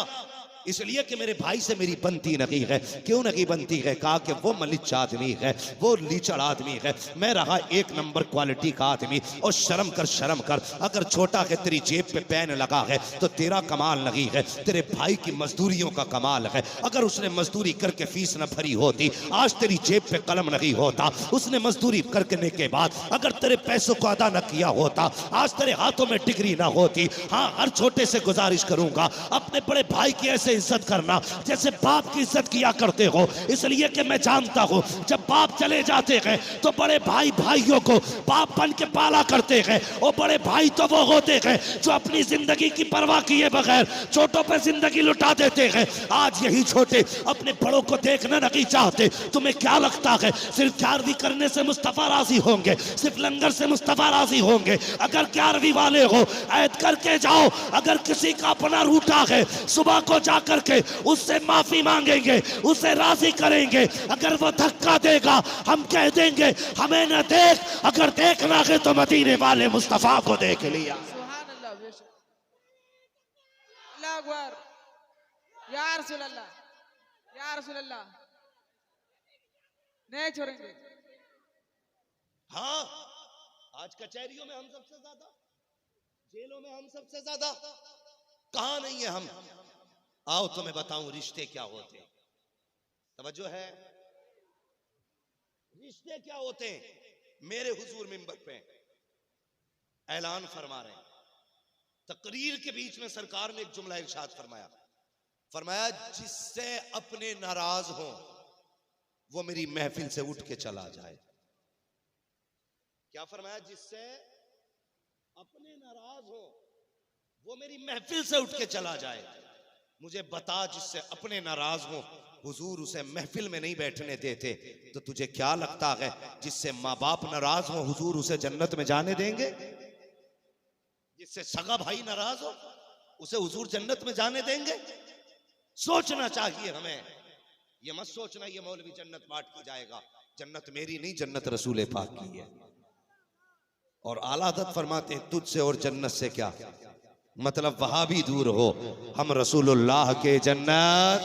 इसलिए कि मेरे भाई से मेरी बनती नहीं है। क्यों नहीं बनती है? कहा कि वो मलिच आदमी है, वो लीचड़ आदमी है, मैं रहा 1 नंबर क्वालिटी का आदमी। और शर्म कर, शर्म कर। अगर छोटा है तेरी जेब पे पेन लगा है तो तेरा कमाल नहीं है, तेरे भाई की मजदूरियों का कमाल है। अगर उसने मजदूरी करके फीस न भरी होती आज तेरी जेब पे कलम नहीं होता। उसने मजदूरी करने के बाद अगर तेरे पैसों को अदा न किया होता आज तेरे हाथों में डिग्री ना होती। हाँ, हर छोटे से गुजारिश करूंगा अपने बड़े भाई की ऐसे इज्जत करना जैसे बाप की इज्जत किया करते हो। इसलिए कि मैं जानता हूं जब बाप चले जाते हैं तो बड़े भाई भाइयों को बाप बन के पाला करते हैं। और बड़े भाई तो वो होते हैं जो अपनी जिंदगी की परवाह किए बगैर छोटों पर जिंदगी लुटा देते हैं। आज यही छोटे अपने बड़ों को देखना नहीं चाहते। तुम्हें क्या लगता है सिर्फ 11वीं करने से मुस्तफा राजी होंगे? सिर्फ लंगर से मुस्तफा राजी होंगे? अगर 11वीं वाले हो ऐद करके जाओ, अगर किसी का अपना रूठा है सुबह को जा करके उससे माफी मांगेंगे, उसे राजी करेंगे। अगर वो धक्का देगा हम कह देंगे हमें न देख, अगर देखना है तो मदीने वाले मुस्तफा को देख लिया। सुभान अल्लाह बेशक। अल्लाह अकबर या रसूल अल्लाह, या रसूल अल्लाह। नहीं छोड़ेंगे। हाँ, आज कचहरियों में हम सबसे ज्यादा, जेलों में हम सबसे ज्यादा, कहां नहीं है हम? आओ तुम्हें बताऊं रिश्ते क्या होते हैं। तवज्जो है, रिश्ते क्या होते हैं? मेरे हुजूर मिंबर पे ऐलान फरमा रहे हैं। तकरीर के बीच में सरकार ने एक जुमला इरशाद फरमाया, फरमाया जिससे अपने नाराज हो वो मेरी महफिल से उठ के चला जाए। क्या फरमाया? जिससे अपने नाराज हो वो मेरी महफिल से उठ के चला जाए। मुझे बता जिससे अपने नाराज हो हुजूर उसे महफिल में नहीं बैठने देते, तो तुझे क्या लगता है जिससे माँ बाप नाराज हो हुजूर उसे जन्नत में जाने देंगे? जिससे सगा भाई नाराज हो उसे हुजूर जन्नत में जाने देंगे? सोचना चाहिए हमें। ये मत सोचना ये मौलवी जन्नत बांट के जाएगा। जन्नत मेरी नहीं, जन्नत रसूल पाक की है। और आला हज़रत फरमाते हैं तुझसे और जन्नत से क्या मतलब, वहां भी दूर हो, हम रसूलुल्लाह के जन्नत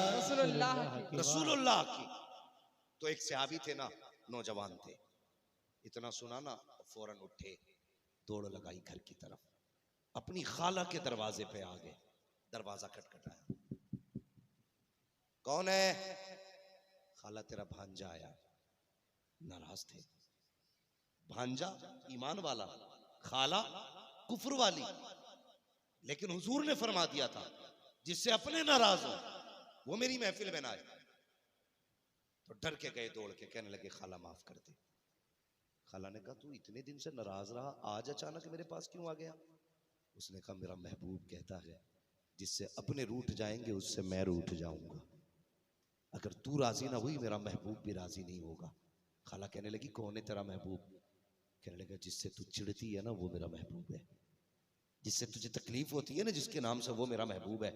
रसूलुल्लाह की। तो एक सहाबी थे ना, नौजवान थे, इतना सुना ना फौरन उठे, दौड़ लगाई घर की तरफ, अपनी खाला के दरवाजे पे आ गए। दरवाजा खटखटाया, कौन है? खाला तेरा भांजा आया। नाराज थे। भांजा ईमान वाला, खाला कुफ्र वाली। लेकिन हुजूर ने फरमा दिया था जिससे अपने नाराज हो वो मेरी महफिल में ना आए। तो डर के गए दौड़ के, कहने लगे खाला माफ कर दे। खाला ने कहा तू इतने दिन से नाराज रहा, आज अचानक मेरे पास क्यों आ गया? उसने कहा मेरा महबूब कहता है जिससे अपने रूठ जाएंगे उससे मैं रूठ जाऊंगा। अगर तू राजी ना हुई मेरा महबूब भी राजी नहीं होगा। खाला कहने लगी कौन है तेरा महबूब? कहने लगा जिससे तू चिढ़ती है ना वो मेरा महबूब है, जिससे तुझे तकलीफ होती है ना जिसके नाम से वो मेरा महबूब है।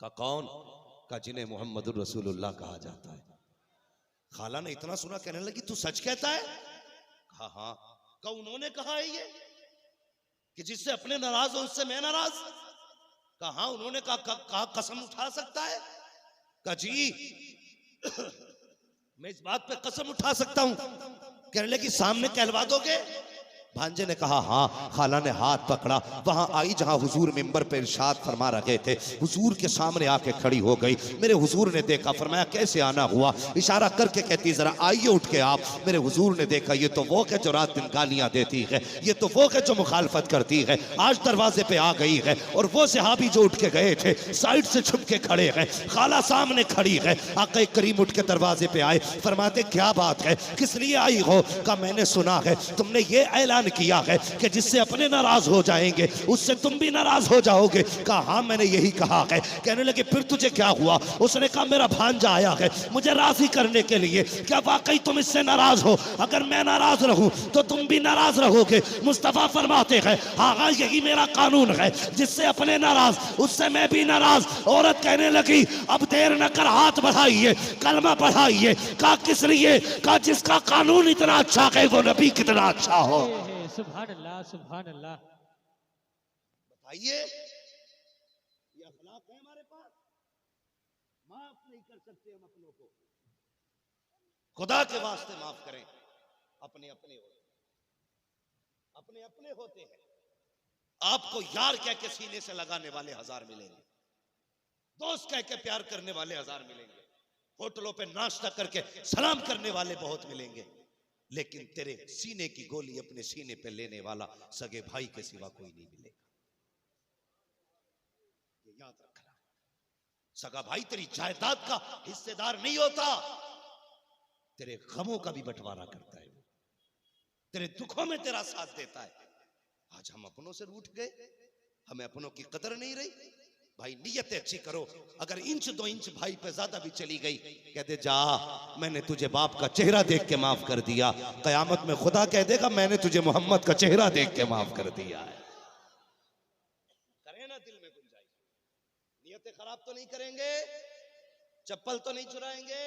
कहा कौन? कहा जिन्हें मोहम्मदुर रसूलुल्लाह कहा जाता है। खाला ने इतना सुना, कहने लगी तू सच कहता है? कहा हाँ। कहा उन्होंने कहा है ये कि जिससे अपने नाराज हो उससे मैं नाराज? कहा हाँ उन्होंने कहा कसम उठा सकता है? कहा जी मैं इस बात पे कसम उठा सकता हूं। कहने लगी सामने कहलवा दोगे? भांजे ने कहा हाँ। खाला ने हाथ पकड़ा, वहां आई जहां हुजूर मिंबर पे इरशाद फरमा रहे थे। हुजूर के सामने आके खड़ी हो गई। मेरे हुजूर ने देखा, फरमाया कैसे आना हुआ? इशारा करके कहती जरा आइए उठ के आप। मेरे हुजूर ने देखा ये तो वो है जो रात दिन गालियां देती है, ये तो वो है जो मुखालफत करती है, आज दरवाजे पे आ गई है। और वो सहाबी जो उठ के गए थे साइड से छुप के खड़े हैं, खाला सामने खड़ी है। आका करीम उठ के दरवाजे पे आए, फरमाते क्या बात है, किस लिए आई हो? का मैंने सुना है तुमने ये ऐलान किया है कि जिससे अपने नाराज हो जाएंगे उससे तुम भी नाराज हो जाओगे। कहा हाँ मैंने यही कहा है। कहने लगे फिर तुझे क्या हुआ? उसने कहा मेरा भांजा आया है मुझे राजी करने के लिए। क्या वाकई तुम इससे नाराज हो? अगर मैं नाराज रहूं तो तुम भी नाराज रहोगे। मुस्तफा फरमाते हैं हाँ हाँ यही मेरा कानून है, जिससे अपने नाराज उससे मैं भी नाराज। औरत कहने लगी अब देर न कर हाथ बढ़ाइए, कलमा पढ़ाइए। कहा किस लिए? कहा जिसका कानून इतना अच्छा है वो नबी कितना अच्छा हो। सुभान अल्लाह सुभान अल्लाह। बताइए ये अखलाक है हमारे पास? माफ नहीं कर सकते हम अपनों को, खुदा के वास्ते माफ करें। अपने अपने होते हैं। आपको यार कह के सीने से लगाने वाले हजार मिलेंगे, दोस्त कह के प्यार करने वाले हजार मिलेंगे, होटलों पे नाश्ता करके सलाम करने वाले बहुत मिलेंगे, लेकिन तेरे सीने की गोली अपने सीने पे लेने वाला सगे भाई के सिवा कोई नहीं मिलेगा। ये याद रखना। सगा भाई तेरी जायदाद का हिस्सेदार नहीं होता, तेरे गमों का भी बंटवारा करता है, तेरे दुखों में तेरा साथ देता है। आज हम अपनों से रूठ गए, हमें अपनों की कदर नहीं रही। भाई नियत अच्छी करो। अगर इंच दो इंच भाई पे ज्यादा भी चली गई, कह दे जा मैंने तुझे बाप का चेहरा देख के माफ कर दिया। कयामत में खुदा कह देगा मैंने तुझे मोहम्मद का चेहरा देख के माफ कर दिया है। करें ना दिल में गुंजाइश, नियतें खराब तो नहीं करेंगे, चप्पल तो नहीं चुराएंगे।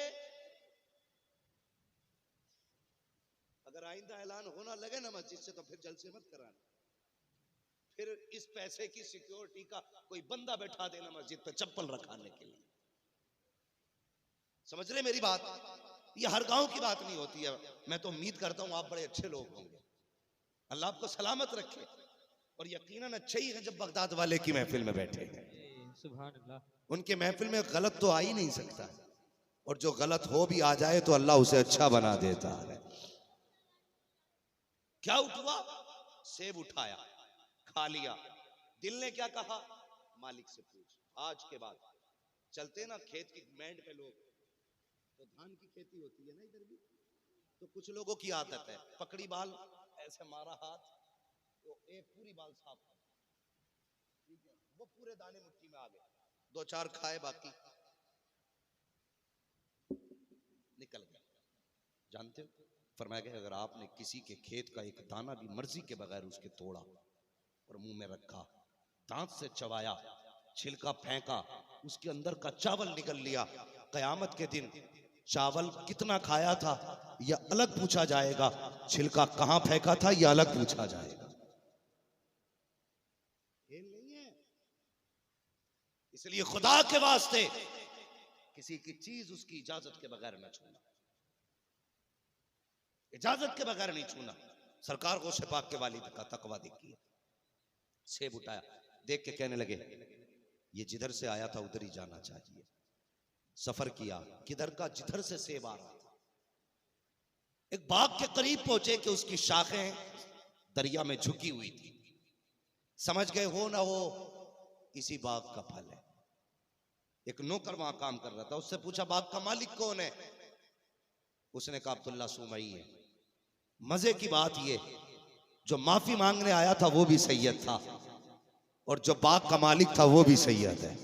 अगर आइंदा ऐलान होना लगे ना मस्जिद से तो फिर जलसे मत कराना। फिर इस पैसे की सिक्योरिटी का कोई बंदा बैठा देना मस्जिद पे चप्पल रखाने के लिए। समझ रहे मेरी बात? ये हर गांव की बात नहीं होती है। मैं तो उम्मीद करता हूं आप बड़े अच्छे लोग होंगे, अल्लाह आपको सलामत रखे। और यकीनन अच्छे ही हैं जब बगदाद वाले की महफिल में बैठे हैं। सुभान अल्लाह। उनके महफिल में गलत तो आ ही नहीं सकता, और जो गलत हो भी आ जाए तो अल्लाह उसे अच्छा बना देता है। क्या उठवा? सेब उठाया, खा लिया। दिल ने क्या कहा? मालिक से पूछ। आज के बाद चलते ना खेत की मैंड पे लोग, तो धान की खेती होती है ना इधर भी, तो कुछ लोगों की आदत है पकड़ी बाल ऐसे मारा हाथ तो एक पूरी बाल साफ, ठीक है, वो पूरे दाने मुट्ठी में आ गए, दो चार खाए बाकी। निकल गए। जानते हो, फरमाया गया अगर आपने किसी के खेत का एक दाना भी मर्जी के बगैर उसके तोड़ा और मुंह में रखा, दांत से चबाया, छिलका फेंका, उसके अंदर का चावल निकल लिया, कयामत के दिन चावल कितना खाया था यह अलग पूछा जाएगा, छिलका कहां फेंका था यह अलग पूछा जाएगा। ये नहीं है। इसलिए खुदा के वास्ते किसी की चीज उसकी इजाजत के बगैर न छूना, इजाजत के बगैर नहीं छूना। सरकार को पाक के वालिद का तकवा देखिए, सेब उठाया, देख के कहने लगे ये जिधर से आया था उधर ही जाना चाहिए। सफर किया, किधर का, जिधर से सेब आ रहा था। एक बाग के करीब पहुंचे कि उसकी शाखें दरिया में झुकी हुई थी। समझ गए हो ना हो इसी बाग का फल है। एक नौकर वहां काम कर रहा था, उससे पूछा बाग का मालिक कौन है? उसने कहा अब्दुल्ला सुमई है। मजे की बात ये, जो माफी मांगने आया था वो भी सैयद था और जो बाग का मालिक था वो भी सैयद है।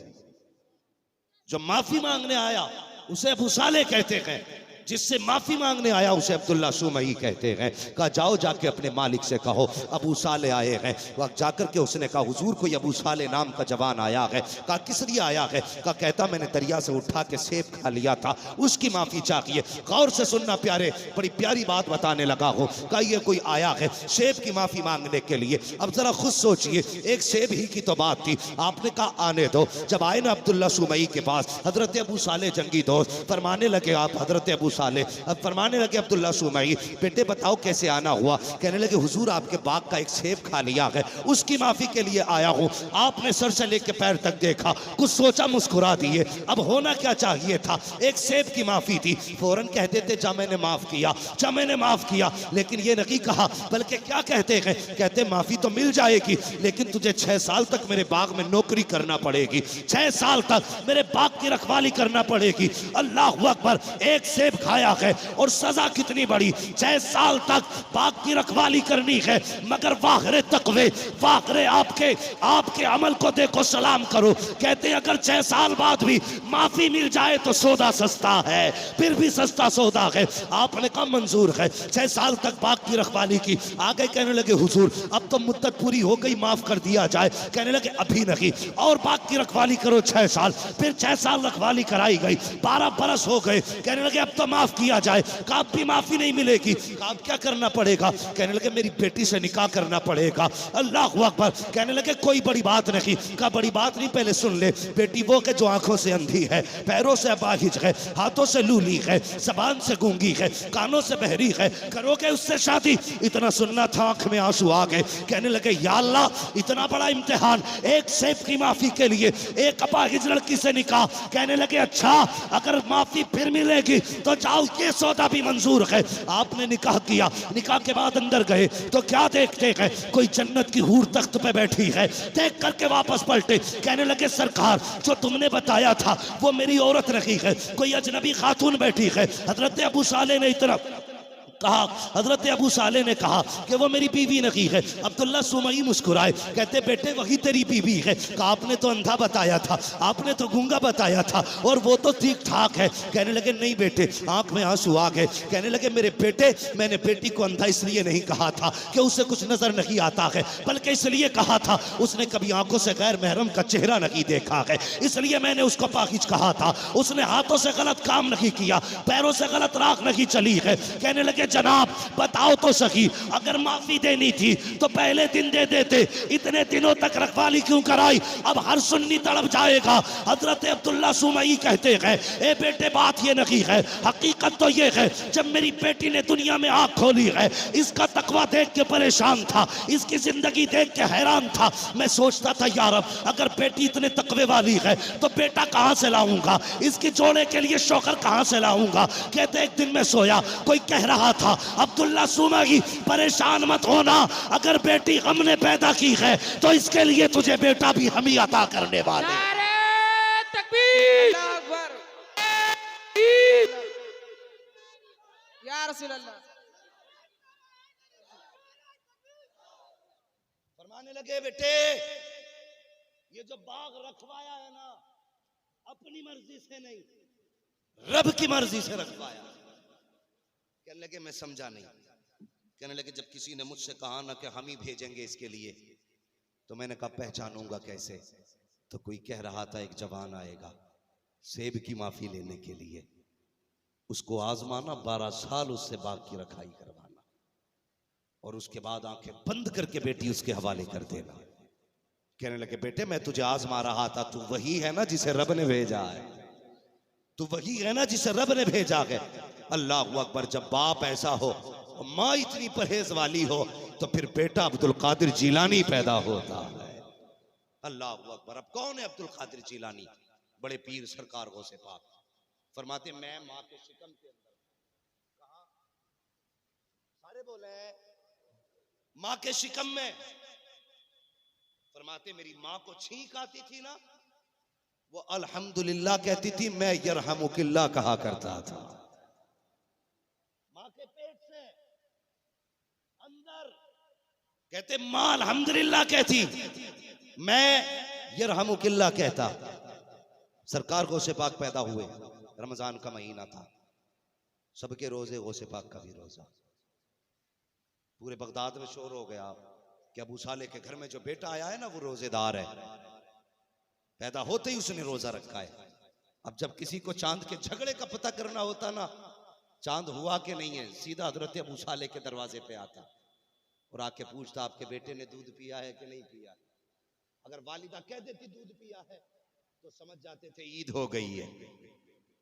जो माफी मांगने आया उसे अबू साले कहते हैं, जिससे माफी मांगने आया उसे अब्दुल्ला सुमई कहते हैं। कहा जाओ जाके अपने मालिक से कहो अबू साले आए हैं। वक्त जाकर के उसने कहा हुजूर कोई अबू साले नाम का जवान आया है। कहा किस लिए आया है? कहा कहता मैंने दरिया से उठा के सेब खा लिया था, उसकी माफी चाहिए। गौर से सुनना प्यारे, बड़ी प्यारी बात बताने लगा हूं। कहा ये कोई आया है सेब की माफी मांगने के लिए। अब जरा खुद सोचिए, एक सेब ही की तो बात थी, आपने कहा आने दो। जब आए ना अब्दुल्ला सुमई के पास, हजरत अबू साले जंगी दोस्त फरमाने लगे, आप हजरत अबू साले अब फरमाने लगे अब्दुल्ला सुमई बेटे बताओ कैसे आना हुआ? कहने लगे हुजूर आपके बाग का एक सेब खा लिया है, उसकी माफी के लिए आया हूं। आपने सर से लेकर पैर तक देखा, कुछ सोचा, मुस्कुरा दिए। अब होना क्या चाहिए था? एक सेब की माफी थी। फौरन कह देते जा मैंने माफ किया, जा मैंने माफ किया। लेकिन ये नहीं कहा, बल्कि क्या कहते हैं? कहते माफी तो मिल जाएगी लेकिन तुझे 6 साल तक मेरे बाग में नौकरी करना पड़ेगी, 6 साल तक मेरे बाग की रखवाली करना पड़ेगी। अल्लाह अकबर, एक सेब खाया है और सजा कितनी बड़ी, 6 साल तक बाग की रखवाली करनी है। मगर वाहरे तकवे, वाहरे आपके अमल को देखो, सलाम करो। कहते हैं अगर 6 साल बाद भी माफी मिल जाए तो सौदा सस्ता है, फिर भी सस्ता सौदा है। आपने कहा मंजूर है। 6 साल तक बाग की रखवाली की। आगे कहने लगे हुजूर अब तो मुद्दत पूरी हो गई, माफ कर दिया जाए। कहने लगे अभी नहीं, और बाग की रखवाली करो 6 साल। फिर 6 साल रखवाली कराई गई, 12 बरस हो गए। कहने लगे अब तो माफ किया जाए। कहा अब भी माफी नहीं मिलेगी। कहा अब क्या करना पड़ेगा? कहने लगे मेरी बेटी से निकाह करना पड़ेगा। अल्लाह अकबर। कहने लगे कोई बड़ी बात नहीं। कहा बड़ी बात नहीं, पहले सुन ले। बेटी वो के जो आंखों से अंधी है, पैरों से अपाहिज है, हाथों से लूली है, जबान से गूंगी है, कानों से बहरी है, करोगे उससे शादी? इतना सुनना था, आंख में आंसू आ गए। कहने लगे या अल्लाह इतना बड़ा इम्तिहान, एक सेब की माफी के लिए एक अपाहिज लड़की से निकाह। कहने लगे अच्छा अगर माफी फिर मिलेगी तो जाओ, ये सौदा भी मंजूर है। आपने निकाह किया। निकाह के बाद अंदर गए तो क्या देखते हैं? कोई जन्नत की हूर तख्त पे बैठी है। देख करके वापस पलटे। कहने लगे सरकार जो तुमने बताया था वो मेरी औरत रही है, कोई अजनबी खातून बैठी है। हजरत अबू साले ने इतना कहा, हजरत अबू साले ने कहा कि वो मेरी बीवी नहीं है। अब्दुल्ला सुमई मुस्कुराए, कहते बेटे वही तेरी बीवी है। कहा आपने तो अंधा बताया था, आपने तो गूंगा बताया था, और वो तो ठीक ठाक है। कहने लगे नहीं बेटे, आंख में आंसू आ गए। कहने लगे मेरे बेटे मैंने बेटी को अंधा इसलिए नहीं कहा था कि उसे कुछ नजर नहीं आता है, बल्कि इसलिए कहा था उसने कभी आंखों से गैर महरम का चेहरा नहीं देखा है, इसलिए मैंने उसको पाकिज कहा था। उसने हाथों से गलत काम नहीं किया, पैरों से गलत राख नहीं चली है। कहने लगे जनाब बताओ तो सही, अगर माफी देनी थी तो पहले दिन दे देते, इतने दिनों तक रखवाली क्यों कराई? अब हर सुन्नी तड़प जाएगा। हजरत अब्दुल्ला सुमई कहते हैं ए बेटे बात ये नहीं है, हकीकत तो ये है जब मेरी बेटी ने दुनिया में आंख खोली है, इसका तकवा देख के परेशान था, इसकी जिंदगी देख के हैरान था। मैं सोचता था यार अब अगर बेटी इतने तकवे वाली है तो बेटा कहां से लाऊंगा, इसकी जोड़े के लिए शौकर कहां से लाऊंगा। कहते एक दिन मैं सोया, कोई कह रहा था अब्दुल्ला सुमई परेशान मत होना, अगर बेटी हमने पैदा की है तो इसके लिए तुझे बेटा भी हम ही अता करने वाले। नारे तकबीर, अल्लाह अकबर, या रसूल अल्लाह। फरमाने लगे बेटे ये जो बाग रखवाया है ना अपनी मर्जी से नहीं, रब की मर्जी से रखवाया। कहने लगे मैं समझा नहीं। कहने लगे जब किसी ने मुझसे कहा ना कि हम ही भेजेंगे इसके लिए, तो मैंने कहा पहचानूंगा कैसे? तो कोई कह रहा था एक जवान आएगा सेब की माफी लेने के लिए, उसको आजमाना, 12 साल उससे बाग की रखाई करवाना, और उसके बाद आंखें बंद करके बेटी उसके हवाले कर देना। कहने लगे बेटे मैं तुझे आजमा रहा था, तू वही है ना जिसे रब ने भेजा है, तू वही है ना जिसे रब ने भेजा है। अल्लाह अकबर। जब बाप ऐसा हो, माँ इतनी परहेज वाली हो, तो फिर बेटा अब्दुल कादिर जीलानी पैदा होता है। अल्लाह अकबर। अब कौन है अब्दुल कादिर जीलानी? बड़े पीर सरकार गौसे पाक फरमाते मैं माँ के शिकम के अंदर, कहा सारे बोले माँ के शिकम में, फरमाते मेरी माँ को छींक आती थी ना, वो अल्हम्दुलिल्लाह कहती थी, मैं यरहमुकिल्लाह कहा करता था। माँ के पेट से अंदर कहते माँ अल्हम्दुलिल्लाह कहती, मैं यरहमुकिल्लाह कहता। सरकार गौसे पाक पैदा हुए, रमजान का महीना था, सबके रोजे गौसे पाक का भी रोजा। पूरे बगदाद में शोर हो गया कि अबू साले के घर में जो बेटा आया है ना वो रोजेदार है, पैदा होते ही उसने रोजा रखा है। अब जब किसी को चांद के झगड़े का पता करना होता ना, चांद हुआ कि नहीं है, सीधा हजरत अबू साले के दरवाजे पे आता और आके पूछता आपके बेटे ने दूध पिया है कि नहीं पिया। अगर वालिदा कह देती दूध पिया है तो समझ जाते थे ईद हो गई है,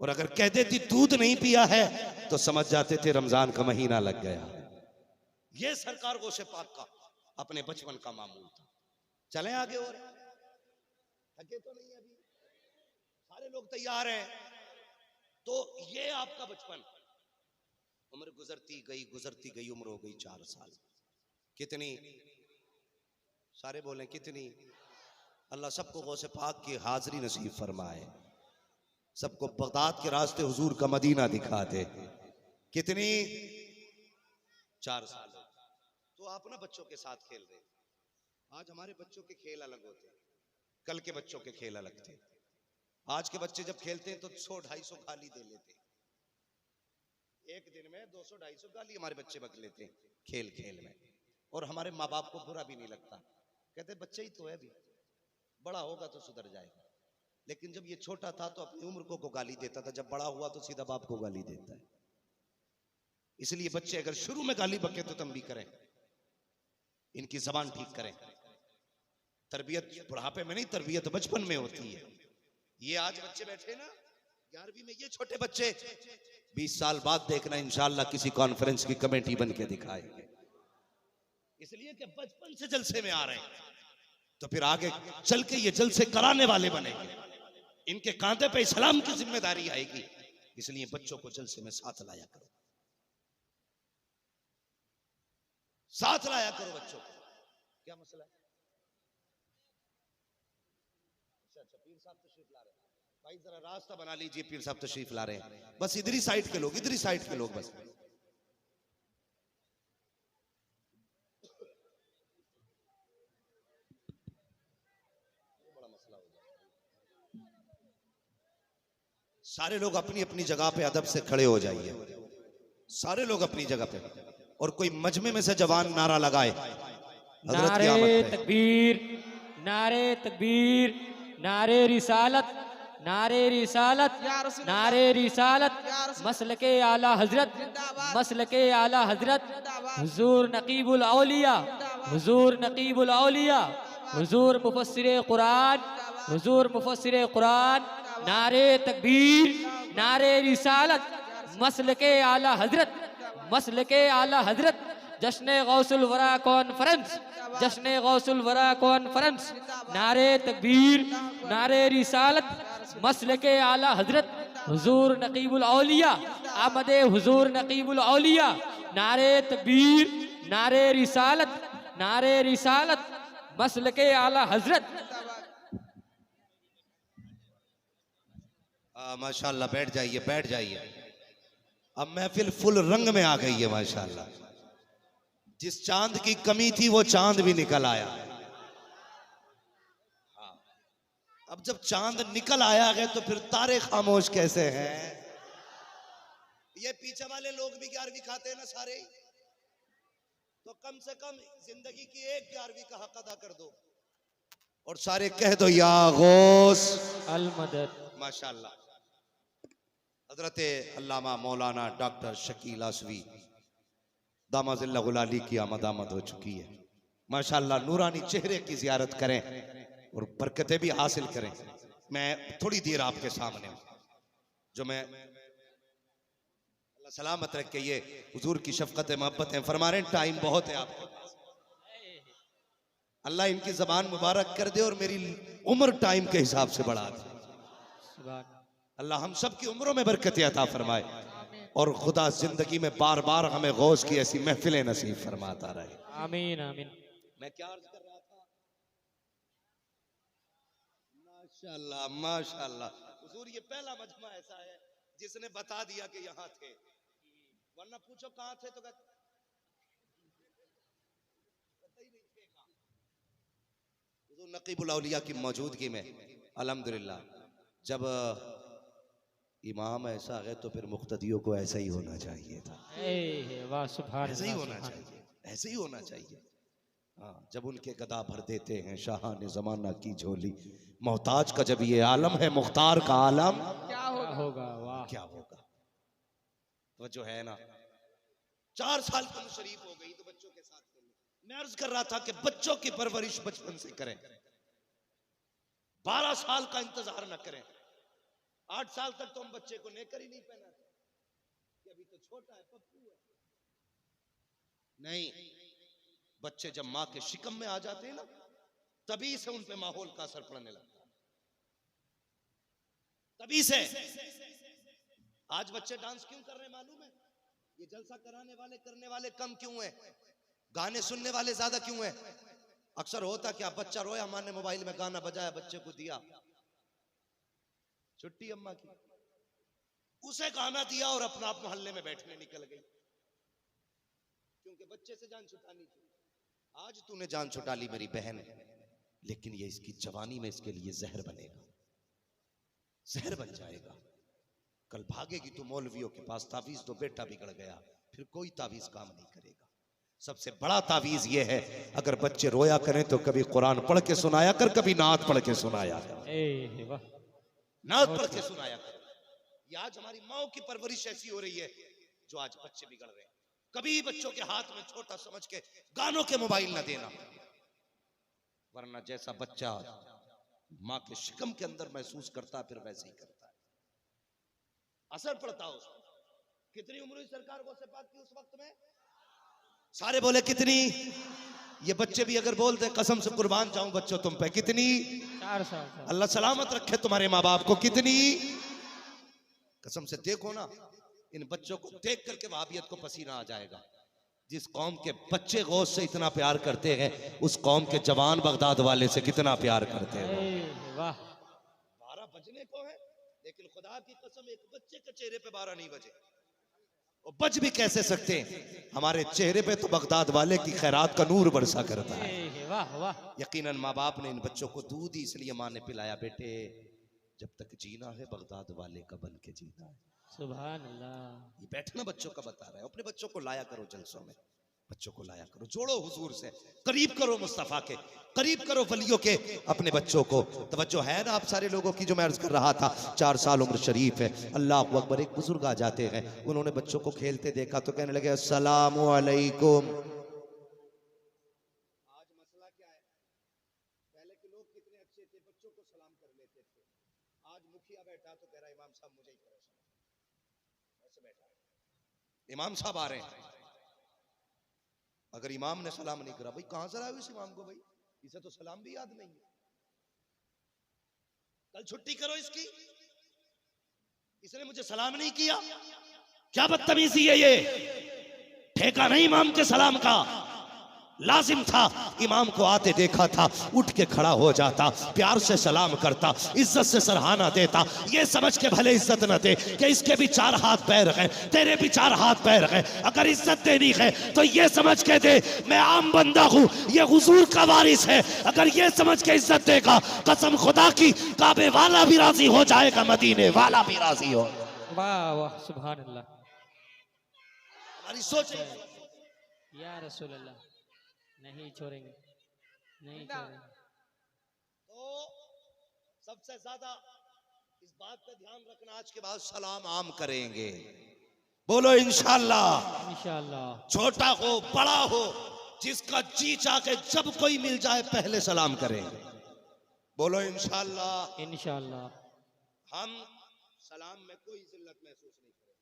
और अगर कह देती दूध नहीं पिया है तो समझ जाते थे रमजान का महीना लग गया। ये सरकार गौसे पाक का अपने बचपन का मामूल था। चलें आगे, और थके तो नहीं अभी, सारे लोग तैयार हैं। तो ये आपका बचपन, उम्र गुजरती गई उम्र हो गई 4 साल। कितनी? सारे बोले कितनी? अल्लाह सबको गौसे पाक की हाजिरी नसीब फरमाए, सबको बगदाद के रास्ते हुजूर का मदीना दिखा दे। कितनी? 4 साल। तो आप ना बच्चों के साथ खेल रहे, आज हमारे बच्चों के खेल अलग होते हैं, कल के बच्चों के खेल अलग थे। आज के बच्चे जब खेलते हैं तो 100-250 गाली दे लेते हैं, एक दिन में 200-250 गाली हमारे बच्चे बक लेते हैं खेल खेल में, और हमारे माँ बाप को बुरा भी नहीं लगता, कहते बच्चा ही तो है, भी बड़ा होगा तो सुधर जाएगा। लेकिन जब ये छोटा था तो अपनी उम्र को गाली देता था, जब बड़ा हुआ तो सीधा बाप को गाली देता है। इसलिए बच्चे अगर शुरू में गाली बके तो तुम भी करें, इनकी जबान ठीक करें। तरबियत बुढ़ापे में नहीं, तरबियत बचपन में होती है। ये आज बच्चे बैठे ना 11वीं में, ये छोटे बच्चे 20 साल बाद देखना इंशाअल्लाह किसी कॉन्फ्रेंस की कमेटी बन के दिखाएंगे, इसलिए कि बचपन से जलसे में आ रहे हैं, तो फिर आगे चल के ये जलसे कराने वाले बनेंगे, इनके कांधे पे इस्लाम की जिम्मेदारी आएगी। इसलिए बच्चों को जलसे में साथ लाया करो, साथ लाया करो बच्चों को। क्या मसला है? अच्छा, पीर साहब तशरीफ ला रहे हैं, भाई जरा रास्ता बना लीजिए, पीर साहब तशरीफ ला रहे हैं। बस इधर ही साइड के लोग, इधर ही साइड के लोग, बस बड़ा मसला हो जाए। सारे लोग अपनी अपनी जगह पे अदब से खड़े हो जाइए, सारे लोग अपनी जगह पे, और कोई मजमे में से जवान नारा लगाए नारे तकबीर, नारे तकबीर, नारे रिसालत, नारे रिसालत, नारे रिसालत, मसलके आला हजरत, मसलके आला हजरत, हुजूर नकीबुल औलिया, हुजूर नकीबुल औलिया, हुजूर मुफस्सिरे कुरान, हुजूर मुफस्सिरे कुरान। नारे तकबीर, नारे रिसालत, मसलके आला हजरत, मसलके आला हजरत। जश्न गौसुल वरा कॉन्फ्रेंस, जश्न गौसुल वरा कॉन्फ्रेंस। नारे तकबीर, नारे रिसालत, मसलके आला हजरत, हुजूर नकीबुल औलिया, आमदे हुजूर नकीबुल औलिया। नारे तकबीर, नारे रिसालत, नारे रिसालत, मसलके आला हजरत। माशाल्लाह, बैठ जाइए, बैठ जाइए। अब महफिल फुल रंग में आ गई है माशाल्लाह। जिस चांद की कमी थी वो चांद भी निकल आया। हाँ, अब जब चांद निकल आया है तो फिर तारे खामोश कैसे हैं? ये पीछे वाले लोग भी 11वीं खाते हैं ना सारे ही। तो कम से कम जिंदगी की एक 11वीं का हक अदा कर दो और सारे कह दो या गौस अल मदद। माशाल्लाह। हजरत अल्लामा मौलाना डॉक्टर शकील आसवी दामाजिल्ला गुलाली की आमद हो चुकी है। माशाल्लाह नूरानी चेहरे की जियारत करें और बरकतें भी हासिल करें। मैं थोड़ी देर आपके सामने हूं, जो मैं अल्लाह सलामत रख के ये हुजूर की शफकत मोहब्बत है फरमा रहे हैं, टाइम बहुत है आपके पास। अल्लाह इनकी जबान मुबारक कर दे और मेरी उम्र टाइम के हिसाब से बढ़ा दे। अल्लाह हम सब की उम्रों में बरकत अता फरमाए और खुदा जिंदगी में बार बार हमें गौस की ऐसी महफिलें नसीब फरमाता रहे। आमीन आमीन। मैं क्या अर्ज कर रहा था? माशाल्लाह माशाल्लाह। हुजूर ये पहला मजमा ऐसा है जिसने बता दिया कि यहाँ थे, वरना पूछो कहाँ थे तो हुजूर नकीबुल औलिया की मौजूदगी में अल्हम्दुलिल्लाह जब इमाम ऐसा है तो फिर मुक्तदियों को ऐसा ही होना चाहिए था। वाह सुभान ऐसे ही अल्लाह, होना सुभान चाहिए, ऐसे ही होना चाहिए। हाँ, जब उनके गदा भर देते हैं शाहान जमाना की झोली, मोहताज का जब ये आलम है मुख्तार का आलम क्या अल्लाह। होगा? होगा वाह। क्या होगा। तो जो है ना 4 साल की उम्र शरीफ हो गई तो बच्चों के साथ मैं अर्ज कर रहा था कि बच्चों की परवरिश बचपन से करें। 12 साल का इंतजार न करें। 8 साल तक तो हम बच्चे को नेकर ही नहीं पहनाते कि अभी तो छोटा है, पप्पू है। नहीं, बच्चे जब माँ के शिकम में आ जाते हैं ना तभी से उन पे माहौल का असर पड़ने लगता है, तभी से। आज बच्चे डांस क्यों कर रहे हैं मालूम है? ये जलसा कराने वाले करने वाले कम क्यों है, गाने सुनने वाले ज्यादा क्यों है? अक्सर होता क्या, बच्चा रोया, माँ ने मोबाइल में गाना बजाया, बच्चे को दिया, छुट्टी अम्मा की, उसे गाना दिया और अपना आप मोहल्ले में बैठने निकल गई, क्योंकि बच्चे से जान छुटानी थी। आज तूने जान छुटा ली मेरी बहन, लेकिन ये इसकी जवानी में इसके लिए जहर बनेगा, जहर बन जाएगा। कल भागेगी तो मौलवियों के पास, तावीज तो बेटा बिगड़ गया, फिर कोई तावीज काम नहीं करेगा। सबसे बड़ा तावीज ये है, अगर बच्चे रोया करें तो कभी कुरान पढ़ के सुनाया कर, कभी नात पढ़ के सुनाया कर, वाह। नात पढ़ के सुनाया कर। ये आज हमारी माओ की परवरिश ऐसी हो रही है जो आज बच्चे बिगड़ रहे हैं। कभी बच्चों के हाथ में छोटा समझ के गानों के मोबाइल न देना, वरना जैसा बच्चा माँ के शिकम के अंदर महसूस करता है फिर वैसे ही करता है, असर पड़ता है उसको। कितनी उम्र हुई सरकार को पाक की उस वक्त में? सारे बोले कितनी? ये बच्चे भी अगर बोलते कसम से कुर्बान जाऊं बच्चों तुम पे, कितनी? 4 साल। अल्लाह सलामत रखे तुम्हारे माँ बाप को, कितनी? कसम से देखो ना, इन बच्चों को देख करके वहाबियत को पसीना आ जाएगा। जिस कौम के बच्चे गौस से इतना प्यार करते हैं, उस कौम के जवान बगदाद वाले से कितना प्यार करते हैं। वाह। 12 बजने को है, लेकिन खुदा की कसम एक बच्चे के चेहरे पे 12 नहीं बजे। और बच भी कैसे सकते हैं, हमारे चेहरे पे तो बगदाद वाले की खैरात का नूर बरसा करता है। वाह वाह। यकीनन माँ बाप ने इन बच्चों को दूध ही इसलिए माँ ने पिलाया, बेटे जब तक जीना है बगदाद वाले का बन के जीना है। सुभान अल्लाह। ये बैठना बच्चों का बता रहा है। अपने बच्चों को लाया करो जलसों में, बच्चों को लाया करो, जोड़ो हुजूर से, करीब करो मुस्तफा के, करीब करो वलियों के अपने बच्चों को। तवज्जो है ना आप सारे लोगों की? जो मैं अर्ज कर रहा था, 4 साल उम्र शरीफ है। अल्लाह अकबर। एक बुजुर्ग आ जाते हैं, उन्होंने बच्चों को खेलते देखा तो कहने लगे अस्सलामु अलैकुम। आज मसला क्या है? पहले के लोग कितने अच्छे थे, बच्चों को सलाम कर लेते थे। आज मुखिया बैठा तो कह रहा इमाम साहब मुझे ही करो सलाम, ऐसे बैठा है। इमाम साहब आ रहे हैं, अगर इमाम ने सलाम नहीं करा, भाई कहां से लाए इस इमाम को, भाई इसे तो सलाम भी याद नहीं है, कल छुट्टी करो इसकी, इसने मुझे सलाम नहीं किया, क्या बदतमीजी है ये। ठेका नहीं इमाम के सलाम का, लाजिम था इमाम को आते देखा था उठ के खड़ा हो जाता, प्यार से सलाम करता, इज्जत से सराहना देता, ये समझ के भले इज्जत न दे कि इसके भी 4 हाथ पैर हैं, तेरे भी 4 हाथ पैर हैं, अगर इज्जत देनी है तो ये समझ के दे मैं आम बंदा हूँ, ये हुजूर का वारिस है। अगर ये समझ के इज्जत देगा, कसम खुदा की काबे वाला भी राजी हो जाएगा, मदीने वाला भी राजी हो। वाह वाह सुभान अल्लाह। हमारी सोच है। या रसूल अल्लाह, नहीं छोड़ेंगे, नहीं छोड़ेंगे। तो सबसे ज्यादा इस बात पे ध्यान रखना, आज के बाद सलाम आम करेंगे। बोलो इंशाअल्लाह। इंशाअल्लाह। छोटा हो बड़ा हो, जिसका जी चाहे जब कोई मिल जाए पहले सलाम करेंगे। बोलो इंशाअल्लाह। इंशाअल्लाह। हम सलाम में कोई जिल्लत महसूस नहीं करेंगे,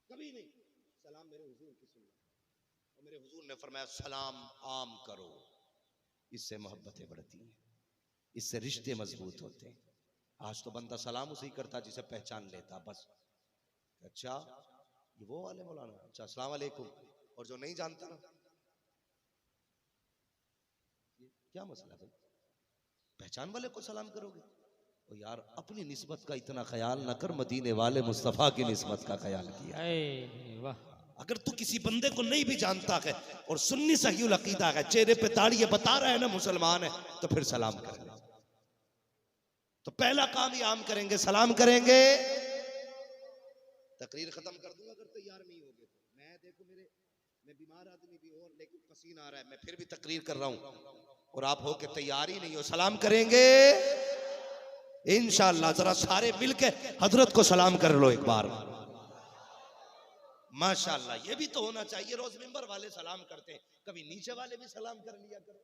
कभी नहीं। सलाम मेरे हुजूर की सुन्नत, और मेरे हुजूर ने फरमाया सलाम आम करो, इससे मोहब्बतें बढ़ती हैं, इससे रिश्ते मजबूत होते हैं। आज तो बंदा सलाम उसे ही करता जिसे पहचान लेता बस। अच्छा ये वो वाले मौलाना, अच्छा अस्सलाम वालेकुम, और जो नहीं जानता ना, क्या मसला भाई, पहचान वाले को सलाम करोगे? ओ यार, अपनी निस्बत का इतना ख्याल न कर, मदीने वाले मुस्तफा की निस्बत का ख्याल किया। वाह। अगर तू किसी बंदे को नहीं भी जानता है और सुन्नी सही अकीदा है, चेहरे पे दाढ़ी है, बता रहा है ना मुसलमान है, तो फिर सलाम कर ले। तो पहला काम ही आम करेंगे, सलाम करेंगे। तकरीर खत्म कर दूंगा अगर तैयार नहीं होगे तो। मैं देखो मैं बीमार आदमी भी हूं, लेकिन पसीना आ रहा है, मैं फिर भी तकरीर कर रहा हूं, और आप हो के तैयार ही नहीं हो। सलाम करेंगे इंशाअल्लाह। जरा सारे मिलके हजरत को सलाम कर लो एक बार। माशाअल्लाह, ये भी तो होना चाहिए। रोज मिंबर वाले सलाम करते हैं, कभी नीचे वाले भी सलाम कर लिया करो,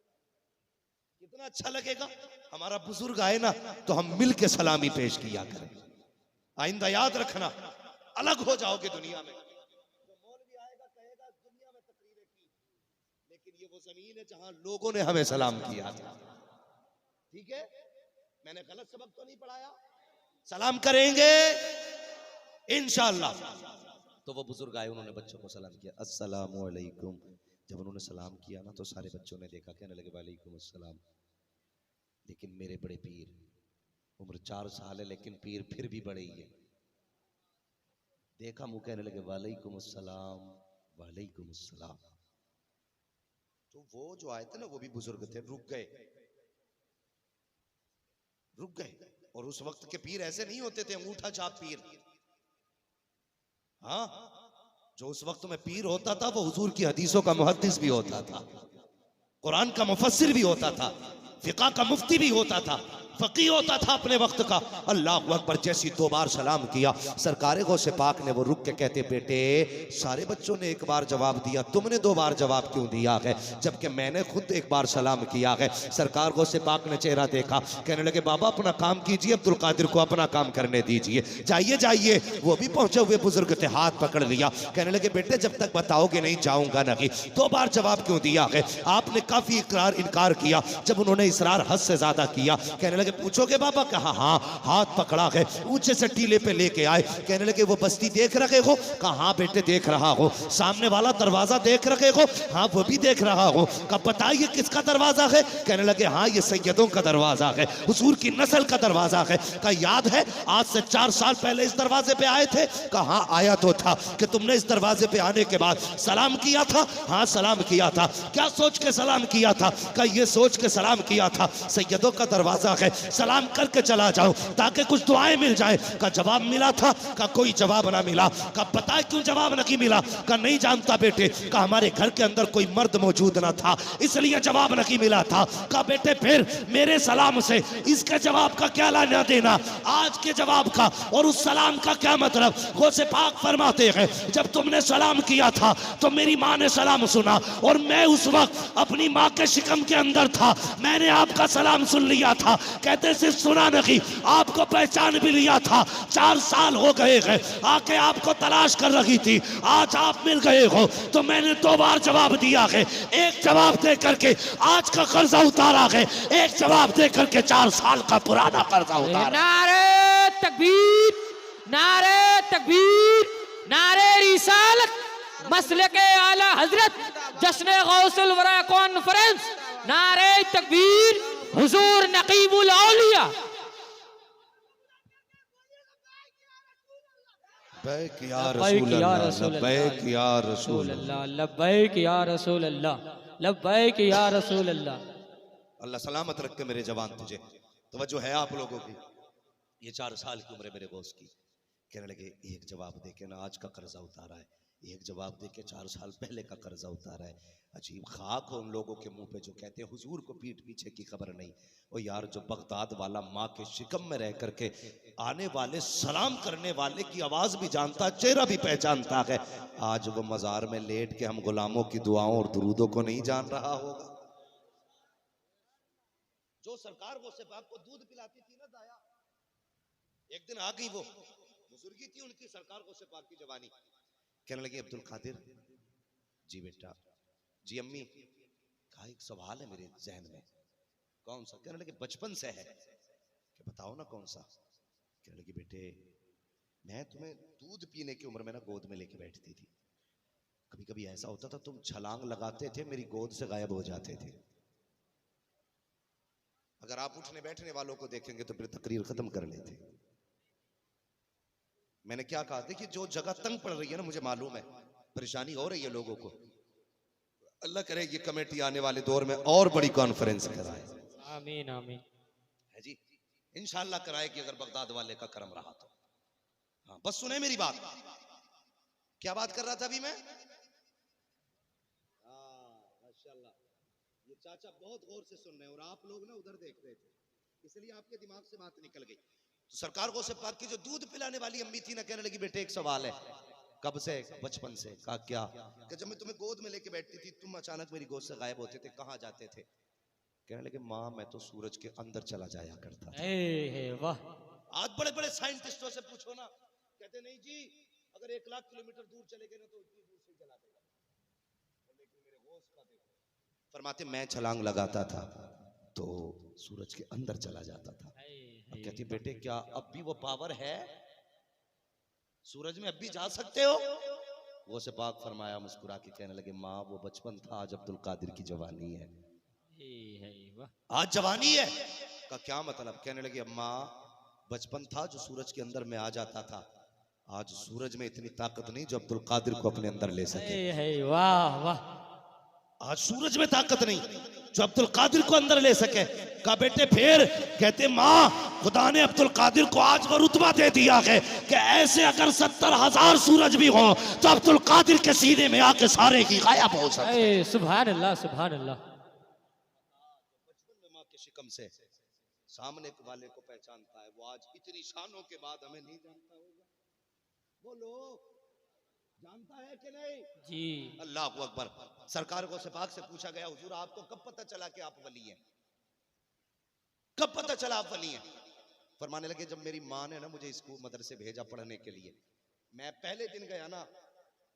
कितना अच्छा लगेगा। हमारा बुजुर्ग आए ना तो हम मिल के सलामी पेश किया करें। आइंदा याद रखना, अलग हो जाओगे दुनिया में। जो मौलवी आएगा कहेगा दुनिया में तकरीरें की, लेकिन ये वो जमीन है जहां लोगों ने हमें सलाम किया था। ठीक है, मैंने गलत सबक तो नहीं पढ़ाया। सलाम करेंगे इंशाअल्लाह। तो वो बुजुर्ग आए, उन्होंने बच्चों को सलाम किया, अस्सलामु अलैकुम। जब उन्होंने सलाम किया ना तो सारे बच्चों ने देखा, कहने लगे वालेकुम अस्सलाम। लेकिन मेरे बड़े पीर, उम्र 4 साल है लेकिन पीर फिर भी बड़े ही है, देखा मुंह, कहने लगे वालेकुम अस्सलाम, वालेकुम अस्सलाम। तो वो जो आए थे ना, वो भी बुजुर्ग थे, रुक गए। और उस वक्त के पीर ऐसे नहीं होते थे अंगूठा छाप पीर। हाँ, जो उस वक्त में पीर होता था वो हुजूर की हदीसों का मुहद्दिस भी होता था, कुरान का मुफस्सिर भी होता था, फिक़ह का मुफ्ती भी होता था, फकीह होता था अपने वक्त का। अल्लाहु अकबर। जैसी 2 बार सलाम किया, सरकारे गौसे पाक ने वो रुक के कहते, बेटे सारे बच्चों ने 1 बार जवाब दिया, तुमने 2 बार जवाब क्यों दिया है, जबकि मैंने खुद 1 बार सलाम किया है। सरकार गौसे पाक ने चेहरा देखा, कहने लगे बाबा अपना काम कीजिए, अब्दुल कादिर को अपना काम करने दीजिए, जाइए। वो भी पहुंचे हुए बुजुर्ग थे, हाथ पकड़ लिया, कहने लगे बेटे जब तक बताओगे नहीं जाऊंगा नहीं। 2 बार जवाब क्यों दिया है? आपने काफी इनकार किया। जब उन्होंने इसरार हद से ज्यादा किया, कहने लगे पूछोगे बाबा? कहा हाँ। हाथ पकड़ा है, ऊंचे से टीले पे लेके आए, कहने लगे वो बस्ती देख रहे हो? कहा हाँ बेटे देख रहा हो। सामने वाला दरवाजा देख रहे हो? हाँ वो भी देख रहा हो। कहा बताइए किसका दरवाजा है? कहने लगे हाँ ये सैयदों का दरवाजा है, हुजूर की नस्ल का दरवाजा है। कहा याद है आज से 4 साल पहले इस दरवाजे पे आए थे? कहा हाँ आया तो था। कि तुमने इस दरवाजे पे आने के बाद सलाम किया था? हाँ सलाम किया था। क्या सोच के सलाम किया था? कहा ये सोच के सलाम किया था सैयदों का दरवाजा है, सलाम करके चला जाऊं ताकि कुछ दुआएं मिल जाए। का जवाब मिला था? का कोई जवाब ना मिला। का पता क्यों जवाब नहीं मिला? का नहीं जानता बेटे। का हमारे घर के अंदर कोई मर्द मौजूद ना था इसलिए जवाब नहीं मिला था। का बेटे फिर मेरे सलाम से इसके जवाब का क्या लेना देना, आज के जवाब का और उस सलाम का क्या मतलब? गौसे पाक फरमाते हैं जब तुमने सलाम किया था तो मेरी माँ ने सलाम सुना और मैं उस वक्त अपनी माँ के शिकम के अंदर था, मैंने आपका सलाम सुन लिया था। कहते सिर्फ सुना नहीं, आपको पहचान भी लिया था। 4 साल हो गए हैं आके आपको तलाश कर रही थी, आज आप मिल गए हो तो मैंने 2 बार जवाब दिया है। एक जवाब दे करके आज का कर्जा उतारा है, एक जवाब दे करके 4 साल का पुराना कर्जा उतारा। नारे तकबीर, नारे तकबीर, नारे रिसालत, मसले के आला हजरत, जश्न गौसुल वरा कॉन्फ्रेंस, नारे तकबीर, हुजूर नकीबुल औलिया। लब्बैक या रसूल अल्लाह, लब्बैक या रसूल अल्लाह, लब्बैक या रसूल अल्लाह, लब्बैक या रसूल अल्लाह। अल्लाह सलामत रख के मेरे जवान तुझे। तवज्जो है आप लोगों की, ये 4 साल की उम्र है मेरे बॉस की, कहने लगे एक जवाब दे के ना आज का कर्जा उतारा है, एक जवाब दे के 4 साल पहले का कर्जा उतारा है। अजीब खाक हो उन लोगों के मुंह पे जो कहते हैं हुजूर को पीठ पीछे की खबर नहीं। ओ यार, जो बगदाद वाला माँ के शिकम में रह करके आने वाले सलाम करने वाले की आवाज भी जानता, चेहरा भी पहचानता है, आज वो मजार में लेट के हम गुलामों की दुआओं और दुरूदों को नहीं जान रहा होगा। जो सरकार वो से बाप को दूध पिलाती थी ना दाया, एक दिन आ गई वो बुजुर्गी थी उनकी, सरकार को से पाक की जवानी। कहने लगे अब्दुल कादिर जी बेटा, जी अम्मी, कहा एक सवाल है मेरे जहन में। कौन सा? कहने लगे बचपन से है। कि बताओ ना कौन सा? कहने लगे बेटे, मैं तुम्हें दूध पीने की उम्र में ना गोद में लेके बैठती थी, कभी कभी ऐसा होता था तुम छलांग लगाते थे, मेरी गोद से गायब हो जाते थे। अगर आप उठने बैठने वालों को देखेंगे तो फिर तकरीर खत्म कर लेते। मैंने क्या कहा? देखिए, जो जगह तंग पड़ रही है ना, मुझे मालूम है परेशानी हो रही है लोगों को, अल्लाह करे ये कमेटी आने वाले दौर में और बड़ी कॉन्फ्रेंस कराए। आमीन आमीन। है जी, इंशाअल्लाह कराएगी अगर बगदाद वाले का करम रहा तो। हाँ, बस सुने मेरी बात। क्या बात कर रहा था अभी मैं? माशाल्लाह, ये चाचा बहुत गौर से सुन रहे हैं और आप लोग ना उधर देख रहे थे, इसलिए आपके दिमाग से बात निकल गई। तो सरकार को से पाक की जो दूध पिलाने वाली अम्मी थी ना, कहने लगी बेटे एक सवाल है। कब से? बचपन से। कहा क्या? कि जब मैं तुम्हें गोद में लेके बैठती थी तुम अचानक मेरी गोद से गायब होते थे, कहाँ जाते थे? कहने लगे माँ मैं तो सूरज के अंदर चला जाया करता था। वाह। आज बड़े बड़े साइंटिस्टों से पूछो ना, कहते नहीं जी अगर 1 लाख किलोमीटर दूर चले गए ना तो उतनी दूर से जला देगा। लेकिन मेरे होश का देखो, फरमाते मैं छलांग लगाता था तो सूरज के अंदर चला जाता था। अब कहती बेटे क्या अब भी वो पावर है? सूरज में अब भी जा सकते हो? वो से पाक फरमाया मुस्कुरा के कहने लगे माँ वो बचपन था, आज अब्दुल कादिर की जवानी है। आज जवानी है का क्या मतलब? कहने लगे अम्मा बचपन था जो सूरज के अंदर में आ जाता था, आज सूरज में इतनी ताकत नहीं जो अब्दुल कादिर को अपने अंदर ले सके। वाह वाह। आज सूरज में ताकत नहीं जो अब्दुल कादिर को अंदर ले सके। का बेटे फिर? कहते माँ खुदा ने अब्दुल कादिर को आज वो रुतबा दे दिया है कि ऐसे अगर 70,000 सूरज भी हो तो अब्दुल कादिर के सीने में आके सारे की गायब हो सकते। सुभान अल्लाह सुभान अल्लाह। बचपन में माँ के शिकम से सामने वाले को पहचानता है, वो आज इतनी शानों के बाद हमें नहीं जानता होगा। बोलो जानता है कि नहीं? जी। अल्लाह अकबर। सरकार को सिपाक से पूछा गया हुजूर आपको कब पता चला कि आप वली हैं? कब पता चला आप वली हैं? फरमाने लगे जब मेरी माँ ने ना मुझे स्कूल मदरसे भेजा पढ़ने के लिए, मैं पहले दिन गया ना